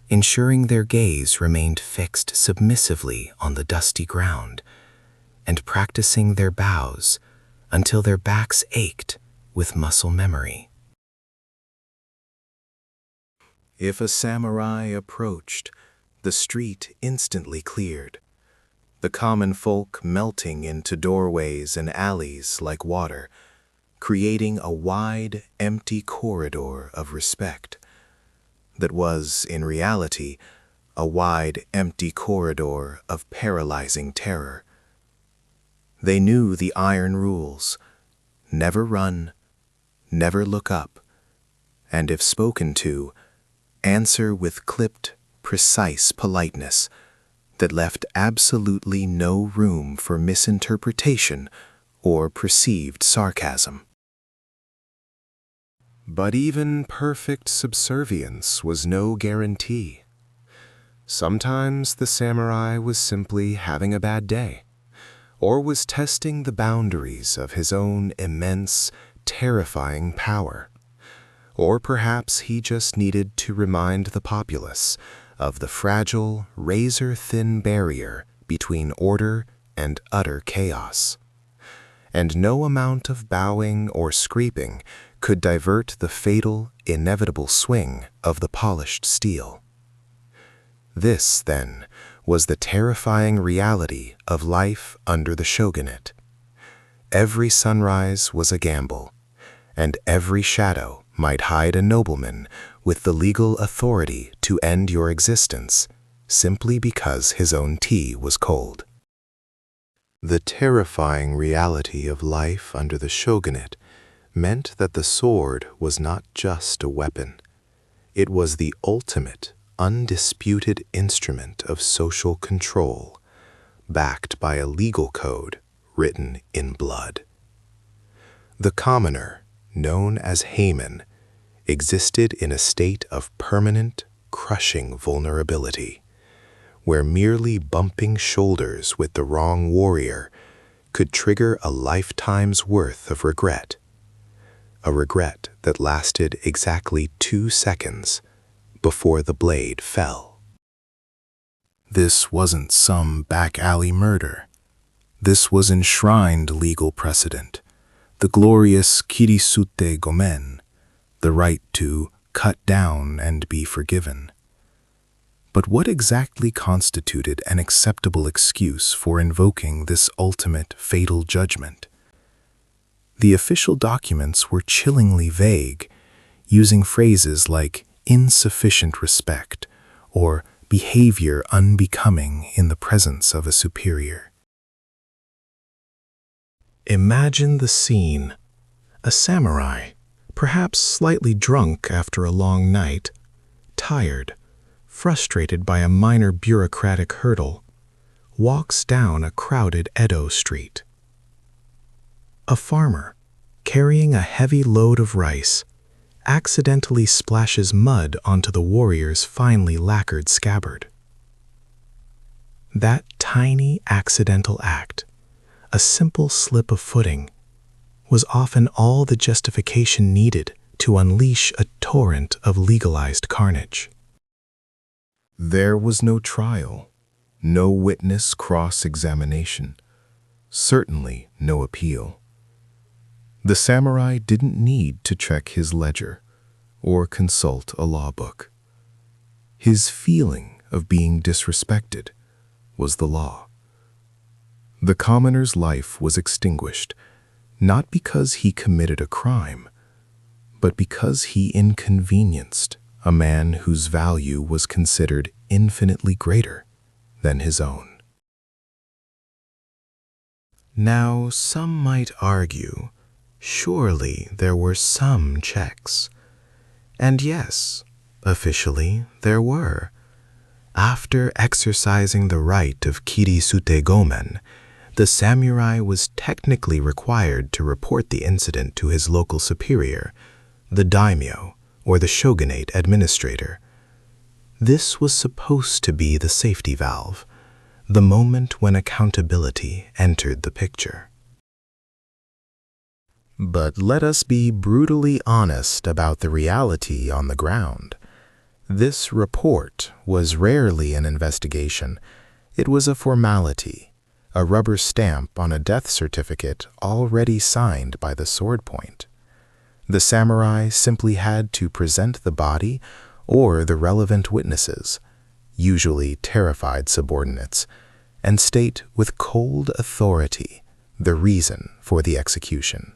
ensuring their gaze remained fixed submissively on the dusty ground, and practicing their bows until their backs ached with muscle memory. If a samurai approached, the street instantly cleared, the common folk melting into doorways and alleys like water, creating a wide, empty corridor of respect that was, in reality, a wide, empty corridor of paralyzing terror. They knew the iron rules: never run, never look up, and if spoken to, answer with clipped, precise politeness that left absolutely no room for misinterpretation or perceived sarcasm. But even perfect subservience was no guarantee. Sometimes the samurai was simply having a bad day, or was testing the boundaries of his own immense, terrifying power. Or perhaps he just needed to remind the populace of the fragile, razor-thin barrier between order and utter chaos. And no amount of bowing or scraping could divert the fatal, inevitable swing of the polished steel. This, then, was the terrifying reality of life under the shogunate. Every sunrise was a gamble, and every shadow might hide a nobleman with the legal authority to end your existence simply because his own tea was cold. The terrifying reality of life under the shogunate meant that the sword was not just a weapon. It was the ultimate, undisputed instrument of social control, backed by a legal code written in blood. The commoner, known as Haman, existed in a state of permanent, crushing vulnerability, where merely bumping shoulders with the wrong warrior could trigger a lifetime's worth of regret, a regret that lasted exactly 2 seconds before the blade fell. This wasn't some back-alley murder. This was enshrined legal precedent, the glorious Kirisute Gomen, the right to cut down and be forgiven. But what exactly constituted an acceptable excuse for invoking this ultimate fatal judgment? The official documents were chillingly vague, using phrases like insufficient respect or behavior unbecoming in the presence of a superior. Imagine the scene. A samurai, perhaps slightly drunk after a long night, tired, frustrated by a minor bureaucratic hurdle, walks down a crowded Edo street. A farmer, carrying a heavy load of rice, accidentally splashes mud onto the warrior's finely lacquered scabbard. That tiny accidental act, a simple slip of footing, was often all the justification needed to unleash a torrent of legalized carnage. There was no trial, no witness cross-examination, certainly no appeal. The samurai didn't need to check his ledger or consult a law book. His feeling of being disrespected was the law. The commoner's life was extinguished, not because he committed a crime, but because he inconvenienced a man whose value was considered infinitely greater than his own. Now, some might argue, surely there were some checks. And yes, officially there were. After exercising the right of kirisute gomen, the samurai was technically required to report the incident to his local superior, the daimyo, or the shogunate administrator. This was supposed to be the safety valve, the moment when accountability entered the picture. But let us be brutally honest about the reality on the ground. This report was rarely an investigation. It was a formality, a rubber stamp on a death certificate already signed by the sword point. The samurai simply had to present the body or the relevant witnesses, usually terrified subordinates, and state with cold authority the reason for the execution.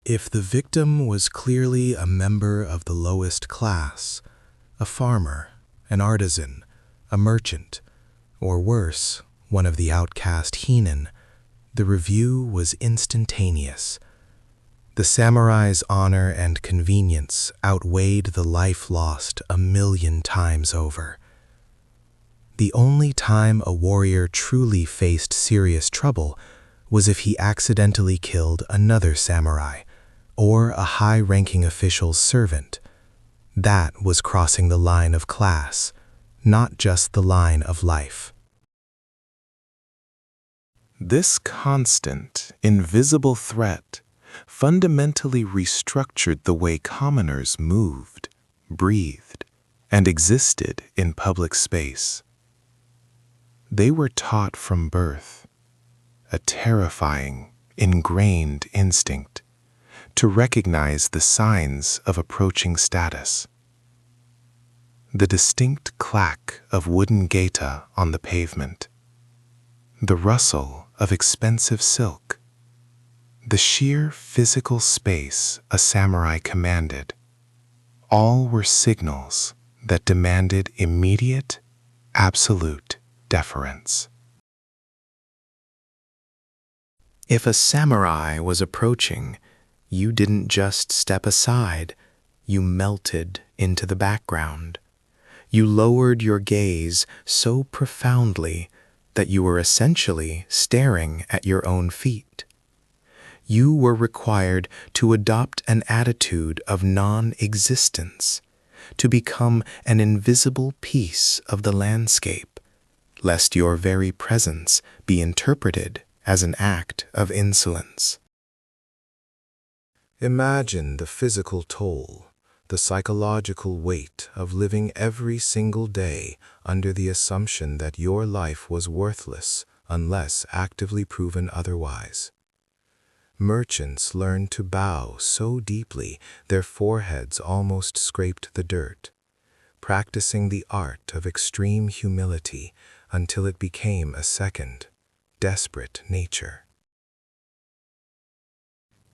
If the victim was clearly a member of the lowest class, a farmer, an artisan, a merchant, or worse, one of the outcast hinin, the review was instantaneous. The samurai's honor and convenience outweighed the life lost 1,000,000 times over. The only time a warrior truly faced serious trouble was if he accidentally killed another samurai or a high-ranking official's servant. That was crossing the line of class, not just the line of life. This constant, invisible threat fundamentally restructured the way commoners moved, breathed, and existed in public space. They were taught from birth, a terrifying, ingrained instinct, to recognize the signs of approaching status. The distinct clack of wooden geta on the pavement, the rustle of expensive silk, the sheer physical space a samurai commanded, all were signals that demanded immediate, absolute deference. If a samurai was approaching, you didn't just step aside, you melted into the background. You lowered your gaze so profoundly that you were essentially staring at your own feet. You were required to adopt an attitude of non-existence, to become an invisible piece of the landscape, lest your very presence be interpreted as an act of insolence. Imagine the physical toll, the psychological weight of living every single day under the assumption that your life was worthless unless actively proven otherwise. Merchants learned to bow so deeply their foreheads almost scraped the dirt, practicing the art of extreme humility until it became a second, desperate nature.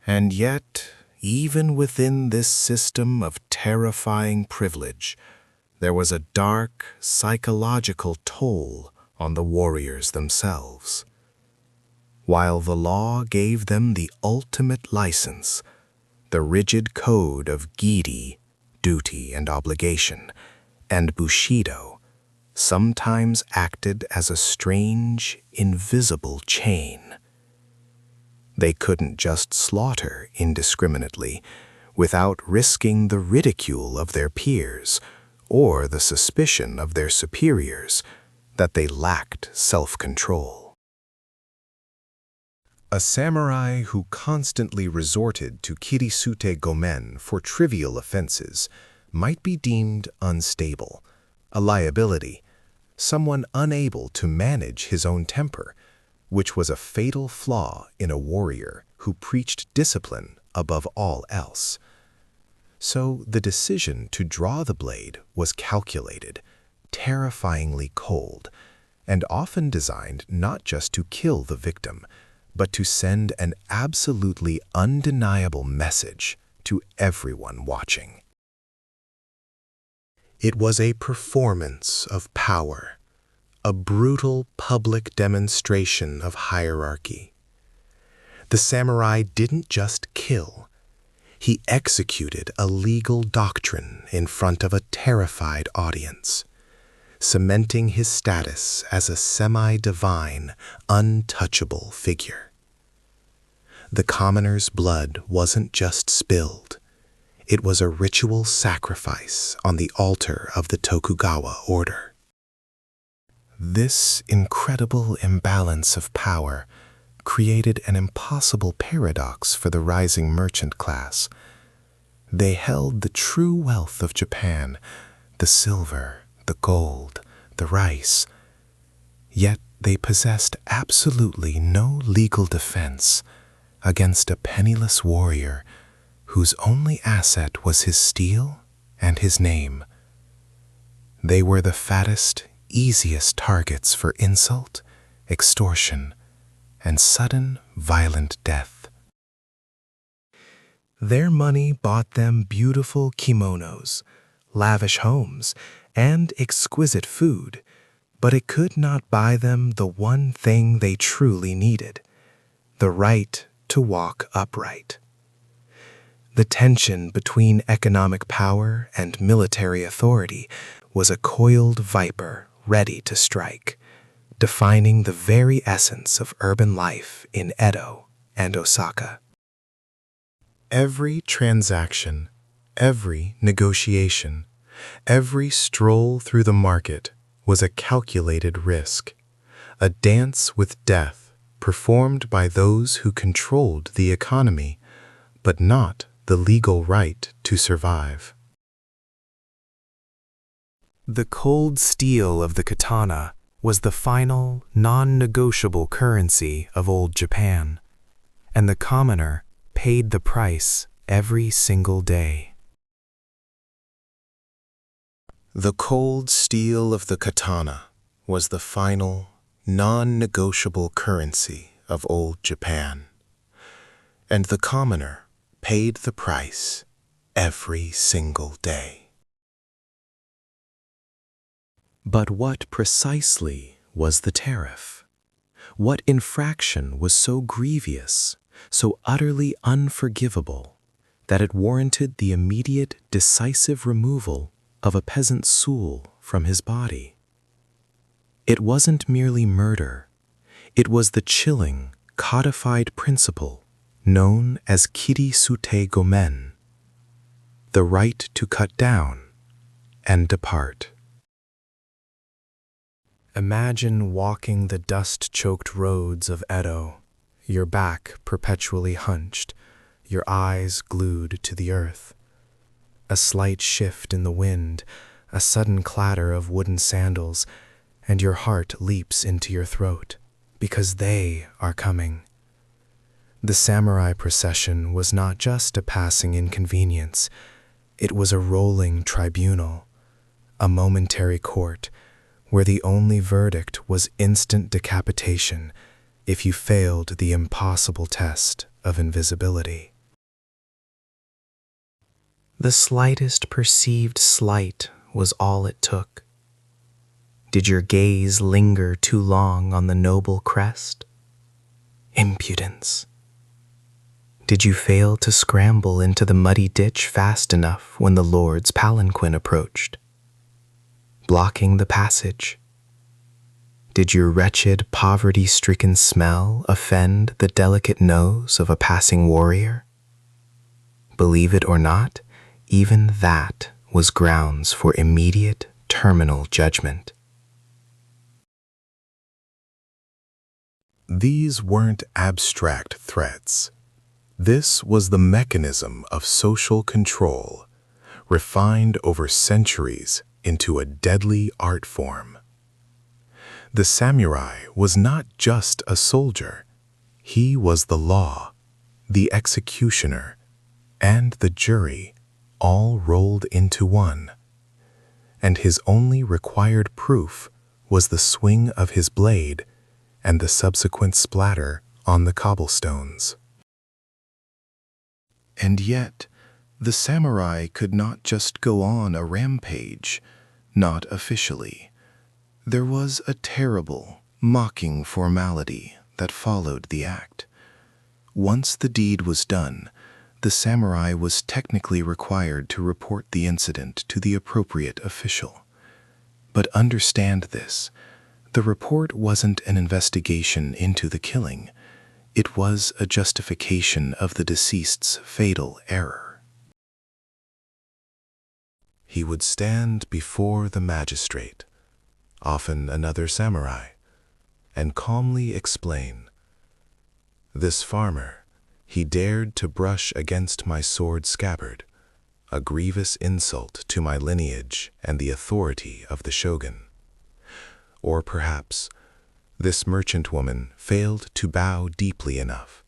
And yet, even within this system of terrifying privilege, there was a dark, psychological toll on the warriors themselves. While the law gave them the ultimate license, the rigid code of giri, duty and obligation, and Bushido sometimes acted as a strange, invisible chain. They couldn't just slaughter indiscriminately without risking the ridicule of their peers or the suspicion of their superiors that they lacked self-control. A samurai who constantly resorted to kirisute gomen for trivial offenses might be deemed unstable, a liability, someone unable to manage his own temper, which was a fatal flaw in a warrior who preached discipline above all else. So the decision to draw the blade was calculated, terrifyingly cold, and often designed not just to kill the victim, but to send an absolutely undeniable message to everyone watching. It was a performance of power, a brutal public demonstration of hierarchy. The samurai didn't just kill, he executed a legal doctrine in front of a terrified audience, cementing his status as a semi-divine, untouchable figure. The commoner's blood wasn't just spilled, it was a ritual sacrifice on the altar of the Tokugawa order. This incredible imbalance of power created an impossible paradox for the rising merchant class. They held the true wealth of Japan, the silver, the gold, the rice, yet they possessed absolutely no legal defense against a penniless warrior whose only asset was his steel and his name. They were the fattest, easiest targets for insult, extortion, and sudden, violent death. Their money bought them beautiful kimonos, lavish homes, and exquisite food, but it could not buy them the one thing they truly needed, the right to walk upright. The tension between economic power and military authority was a coiled viper ready to strike, defining the very essence of urban life in Edo and Osaka. Every transaction, every negotiation, every stroll through the market was a calculated risk, a dance with death performed by those who controlled the economy, but not the legal right to survive. The cold steel of the katana was the final, non-negotiable currency of old Japan, and the commoner paid the price every single day. The cold steel of the katana was the final, non-negotiable currency of old Japan, and the commoner paid the price every single day. But what precisely was the tariff? What infraction was so grievous, so utterly unforgivable, that it warranted the immediate, decisive removal of a peasant's soul from his body? It wasn't merely murder. It was the chilling, codified principle known as kirisute gomen, the right to cut down and depart. Imagine walking the dust-choked roads of Edo, your back perpetually hunched, your eyes glued to the earth. A slight shift in the wind, a sudden clatter of wooden sandals, and your heart leaps into your throat, because they are coming. The samurai procession was not just a passing inconvenience, it was a rolling tribunal, a momentary court, where the only verdict was instant decapitation if you failed the impossible test of invisibility. The slightest perceived slight was all it took. Did your gaze linger too long on the noble crest? Impudence. Did you fail to scramble into the muddy ditch fast enough when the Lord's palanquin approached, blocking the passage? Did your wretched, poverty-stricken smell offend the delicate nose of a passing warrior? Believe it or not, even that was grounds for immediate, terminal judgment. These weren't abstract threats. This was the mechanism of social control, refined over centuries into a deadly art form. The samurai was not just a soldier. He was the law, the executioner, and the jury, all rolled into one. And his only required proof was the swing of his blade and the subsequent splatter on the cobblestones. And yet, the samurai could not just go on a rampage, not officially. There was a terrible, mocking formality that followed the act. Once the deed was done, the samurai was technically required to report the incident to the appropriate official. But understand this. The report wasn't an investigation into the killing. It was a justification of the deceased's fatal error. He would stand before the magistrate, often another samurai, and calmly explain, "This farmer, he dared to brush against my sword scabbard, a grievous insult to my lineage and the authority of the shogun. Or perhaps, this merchant woman failed to bow deeply enough,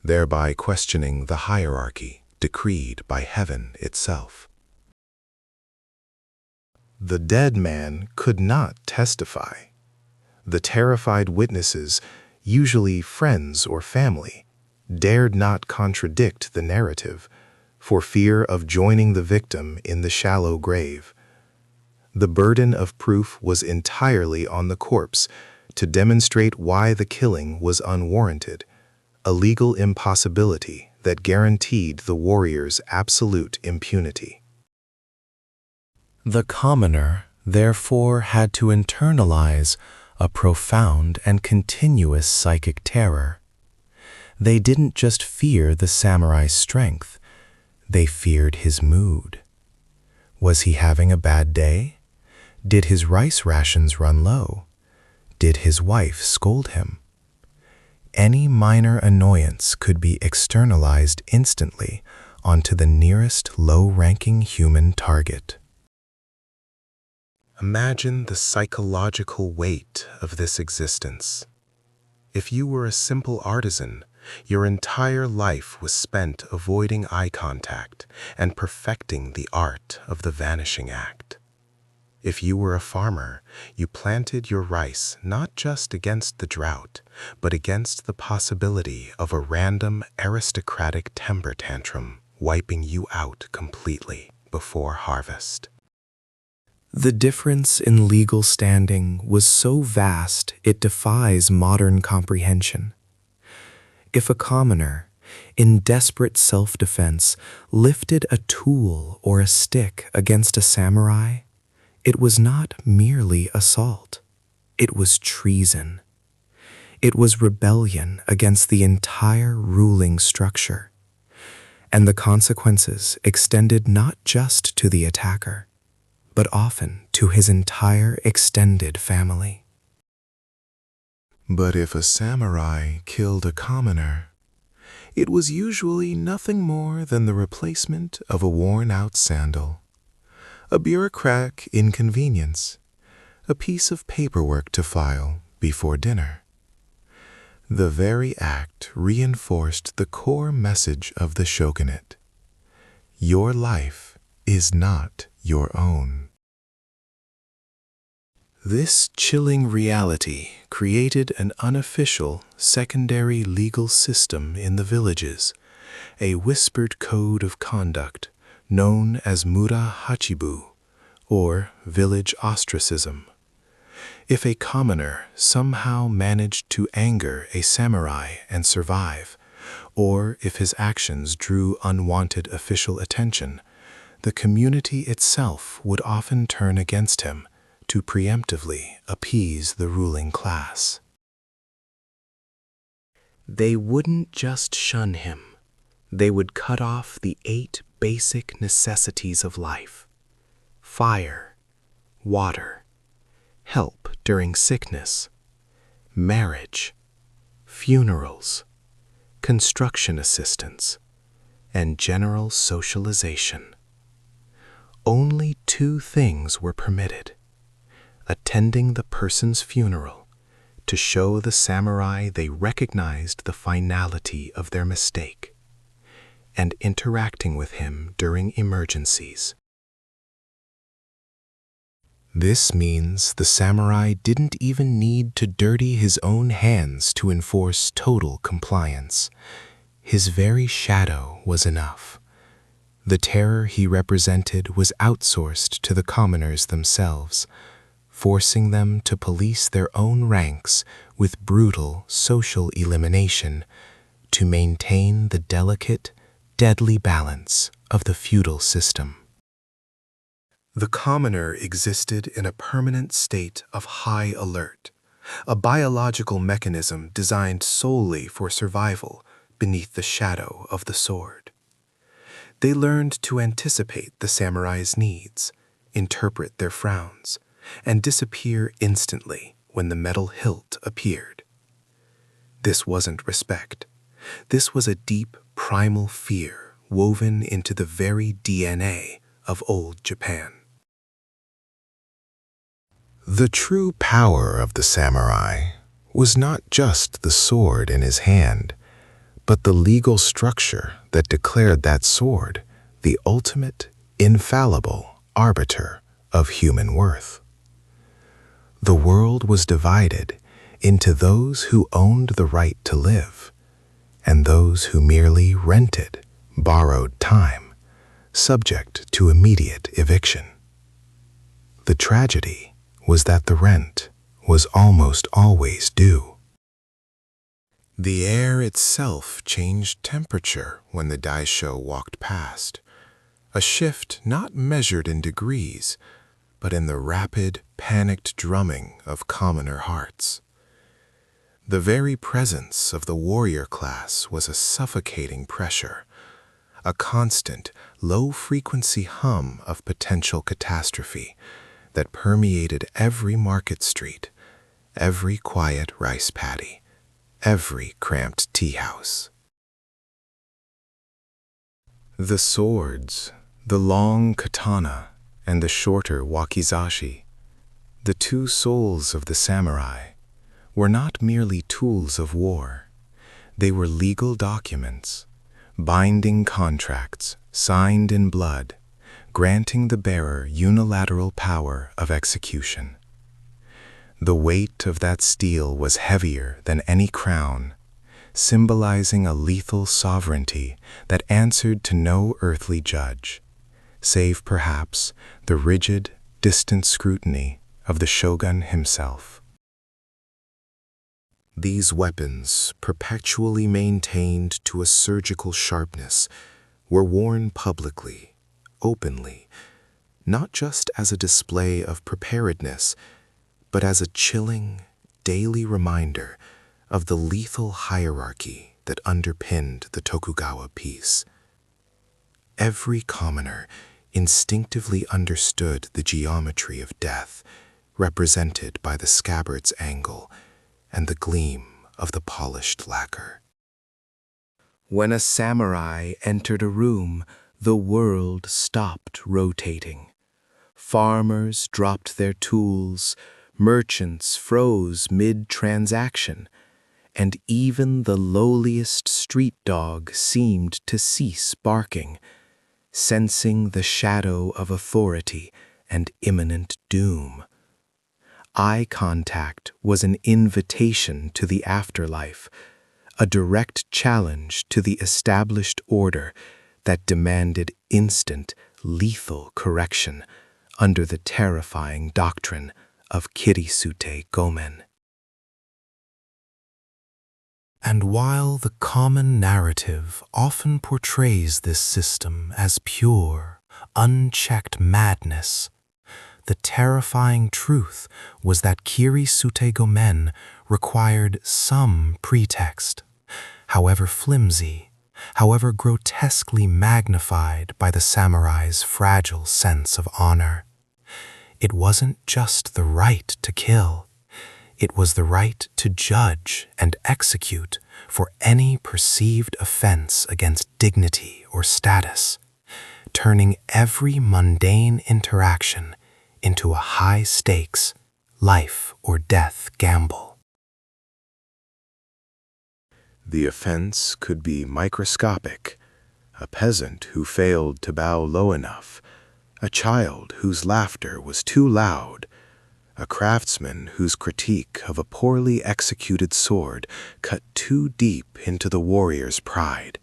thereby questioning the hierarchy decreed by heaven itself." The dead man could not testify. The terrified witnesses, usually friends or family, dared not contradict the narrative for fear of joining the victim in the shallow grave. The burden of proof was entirely on the corpse to demonstrate why the killing was unwarranted, a legal impossibility that guaranteed the warrior's absolute impunity. The commoner, therefore, had to internalize a profound and continuous psychic terror. They didn't just fear the samurai's strength, they feared his mood. Was he having a bad day? Did his rice rations run low? Did his wife scold him? Any minor annoyance could be externalized instantly onto the nearest low-ranking human target. Imagine the psychological weight of this existence. If you were a simple artisan, your entire life was spent avoiding eye contact and perfecting the art of the vanishing act. If you were a farmer, you planted your rice not just against the drought, but against the possibility of a random aristocratic temper tantrum wiping you out completely before harvest. The difference in legal standing was so vast it defies modern comprehension. If a commoner, in desperate self-defense, lifted a tool or a stick against a samurai, it was not merely assault. It was treason. It was rebellion against the entire ruling structure. And the consequences extended not just to the attacker, but often to his entire extended family. But if a samurai killed a commoner, it was usually nothing more than the replacement of a worn-out sandal, a bureaucratic inconvenience, a piece of paperwork to file before dinner. The very act reinforced the core message of the shogunate. Your life is not your own. This chilling reality created an unofficial secondary legal system in the villages, a whispered code of conduct known as Mura Hachibu, or village ostracism. If a commoner somehow managed to anger a samurai and survive, or if his actions drew unwanted official attention, the community itself would often turn against him to preemptively appease the ruling class. They wouldn't just shun him. They would cut off the 8 basic necessities of life: fire, water, help during sickness, marriage, funerals, construction assistance, and general socialization. Only 2 things were permitted: attending the person's funeral to show the samurai they recognized the finality of their mistake, and interacting with him during emergencies. This means the samurai didn't even need to dirty his own hands to enforce total compliance. His very shadow was enough. The terror he represented was outsourced to the commoners themselves, forcing them to police their own ranks with brutal social elimination to maintain the delicate, deadly balance of the feudal system. The commoner existed in a permanent state of high alert, a biological mechanism designed solely for survival beneath the shadow of the sword. They learned to anticipate the samurai's needs, interpret their frowns, and disappear instantly when the metal hilt appeared. This wasn't respect. This was a deep, primal fear woven into the very DNA of old Japan. The true power of the samurai was not just the sword in his hand, but the legal structure that declared that sword the ultimate, infallible arbiter of human worth. The world was divided into those who owned the right to live and those who merely rented borrowed time, subject to immediate eviction. The tragedy was that the rent was almost always due. The air itself changed temperature when the daisho walked past, a shift not measured in degrees, but in the rapid, panicked drumming of commoner hearts. The very presence of the warrior class was a suffocating pressure, a constant, low-frequency hum of potential catastrophe that permeated every market street, every quiet rice paddy, every cramped tea house. The swords, the long katana, and the shorter wakizashi, the 2 souls of the samurai, were not merely tools of war. They were legal documents, binding contracts signed in blood, granting the bearer unilateral power of execution. The weight of that steel was heavier than any crown, symbolizing a lethal sovereignty that answered to no earthly judge, save perhaps the rigid, distant scrutiny of the shogun himself. These weapons, perpetually maintained to a surgical sharpness, were worn publicly, openly, not just as a display of preparedness, but as a chilling, daily reminder of the lethal hierarchy that underpinned the Tokugawa peace. Every commoner instinctively understood the geometry of death, represented by the scabbard's angle and the gleam of the polished lacquer. When a samurai entered a room, the world stopped rotating. Farmers dropped their tools, merchants froze mid-transaction, and even the lowliest street dog seemed to cease barking, sensing the shadow of authority and imminent doom. Eye contact was an invitation to the afterlife, a direct challenge to the established order that demanded instant, lethal correction under the terrifying doctrine of Kirisute Gomen. And while the common narrative often portrays this system as pure, unchecked madness, the terrifying truth was that Kirisute Gomen required some pretext, however flimsy, however grotesquely magnified by the samurai's fragile sense of honor. It wasn't just the right to kill. It was the right to judge and execute for any perceived offense against dignity or status, turning every mundane interaction into a high-stakes, life or death gamble. The offense could be microscopic: a peasant who failed to bow low enough, a child whose laughter was too loud, a craftsman whose critique of a poorly executed sword cut too deep into the warrior's pride.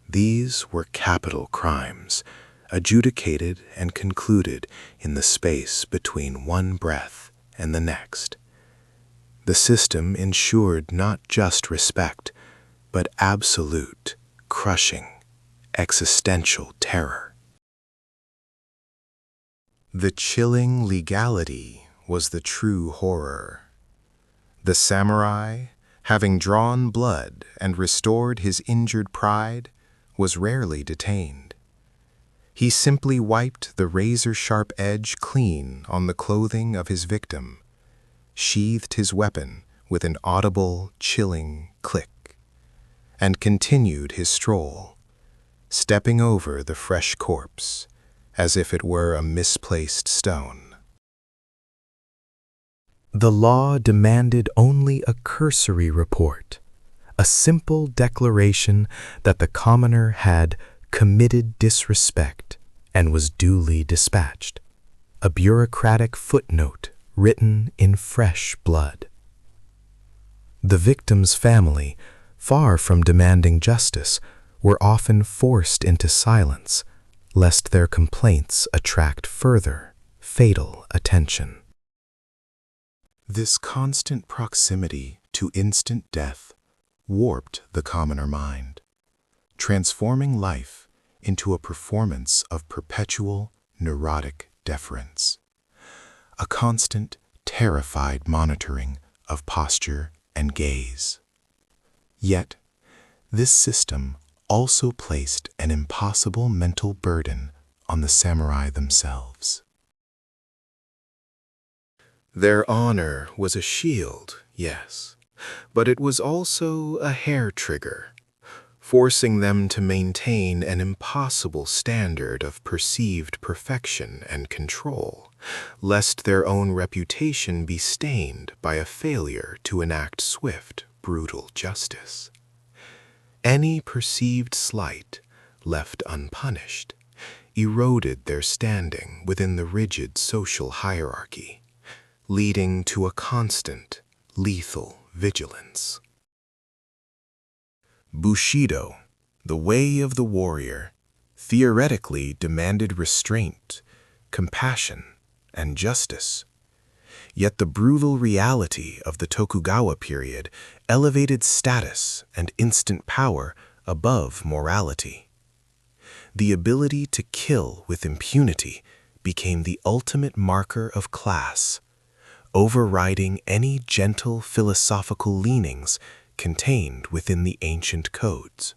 These were capital crimes, adjudicated and concluded in the space between one breath and the next. The system ensured not just respect, but absolute, crushing, existential terror. The chilling legality was the true horror. The samurai, having drawn blood and restored his injured pride, was rarely detained. He simply wiped the razor-sharp edge clean on the clothing of his victim, sheathed his weapon with an audible, chilling click, and continued his stroll, stepping over the fresh corpse as if it were a misplaced stone. The law demanded only a cursory report, a simple declaration that the commoner had committed disrespect and was duly dispatched, a bureaucratic footnote written in fresh blood. The victim's family, far from demanding justice, were often forced into silence, lest their complaints attract further, fatal attention. This constant proximity to instant death warped the commoner mind, transforming life into a performance of perpetual neurotic deference, a constant, terrified monitoring of posture and gaze. Yet, this system also placed an impossible mental burden on the samurai themselves. Their honor was a shield, yes, but it was also a hair trigger, forcing them to maintain an impossible standard of perceived perfection and control, lest their own reputation be stained by a failure to enact swift, brutal justice. Any perceived slight, left unpunished, eroded their standing within the rigid social hierarchy, leading to a constant, lethal vigilance. Bushido, the way of the warrior, theoretically demanded restraint, compassion, and justice. Yet the brutal reality of the Tokugawa period elevated status and instant power above morality. The ability to kill with impunity became the ultimate marker of class, overriding any gentle philosophical leanings contained within the ancient codes.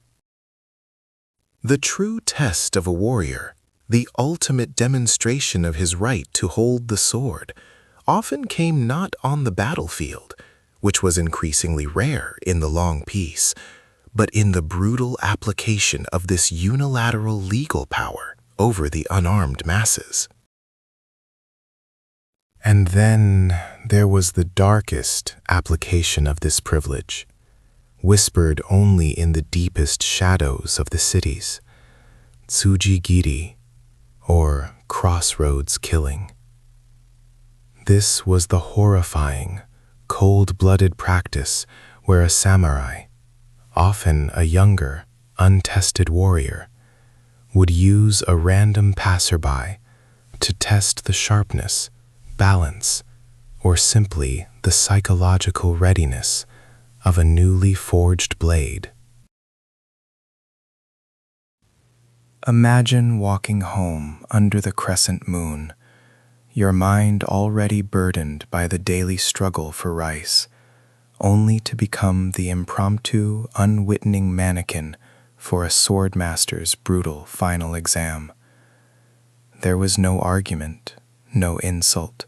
The true test of a warrior, the ultimate demonstration of his right to hold the sword, often came not on the battlefield, which was increasingly rare in the long peace, but in the brutal application of this unilateral legal power over the unarmed masses. And then there was the darkest application of this privilege, whispered only in the deepest shadows of the cities, tsujigiri, or crossroads killing. This was the horrifying, cold-blooded practice where a samurai, often a younger, untested warrior, would use a random passerby to test the sharpness, balance, or simply the psychological readiness of a newly forged blade. Imagine walking home under the crescent moon, your mind already burdened by the daily struggle for rice, only to become the impromptu, unwitting mannequin for a swordmaster's brutal final exam. There was no argument, no insult,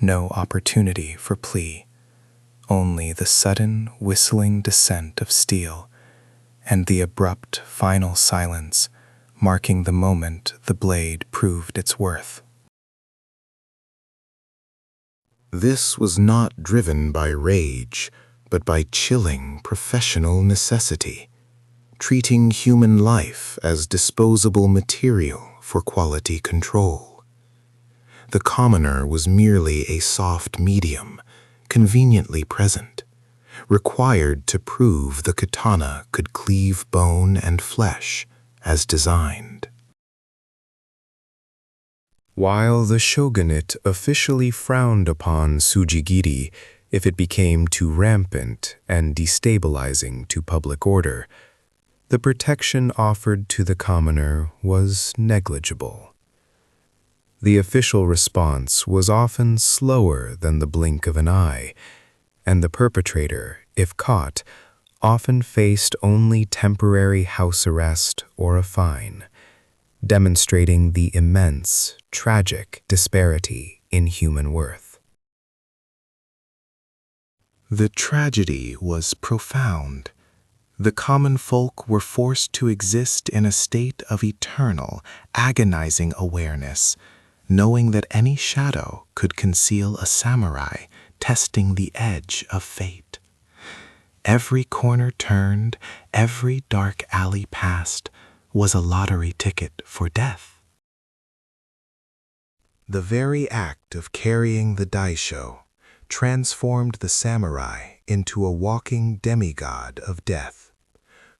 no opportunity for plea, only the sudden whistling descent of steel and the abrupt final silence marking the moment the blade proved its worth. This was not driven by rage, but by chilling professional necessity, treating human life as disposable material for quality control. The commoner was merely a soft medium, conveniently present, required to prove the katana could cleave bone and flesh as designed. While the shogunate officially frowned upon sujigiri if it became too rampant and destabilizing to public order, the protection offered to the commoner was negligible. The official response was often slower than the blink of an eye, and the perpetrator, if caught, often faced only temporary house arrest or a fine, demonstrating the immense, tragic disparity in human worth. The tragedy was profound. The common folk were forced to exist in a state of eternal, agonizing awareness, knowing that any shadow could conceal a samurai testing the edge of fate. Every corner turned, every dark alley passed, was a lottery ticket for death. The very act of carrying the daisho transformed the samurai into a walking demigod of death,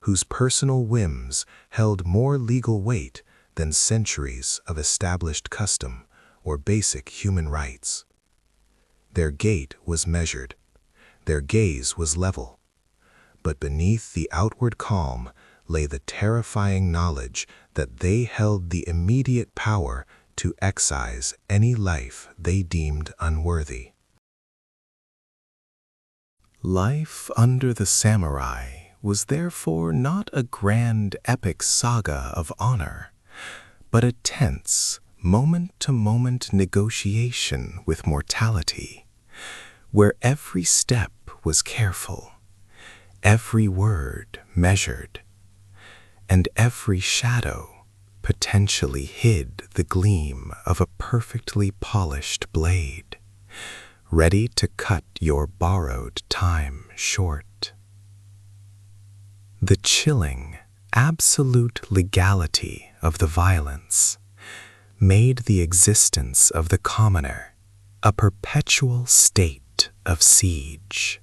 whose personal whims held more legal weight than centuries of established custom or basic human rights. Their gait was measured, their gaze was level, but beneath the outward calm lay the terrifying knowledge that they held the immediate power to excise any life they deemed unworthy. Life under the samurai was therefore not a grand epic saga of honor, but a tense, moment-to-moment negotiation with mortality, where every step was careful, every word measured, and every shadow potentially hid the gleam of a perfectly polished blade, ready to cut your borrowed time short. The chilling, absolute legality of the violence made the existence of the commoner a perpetual state of siege.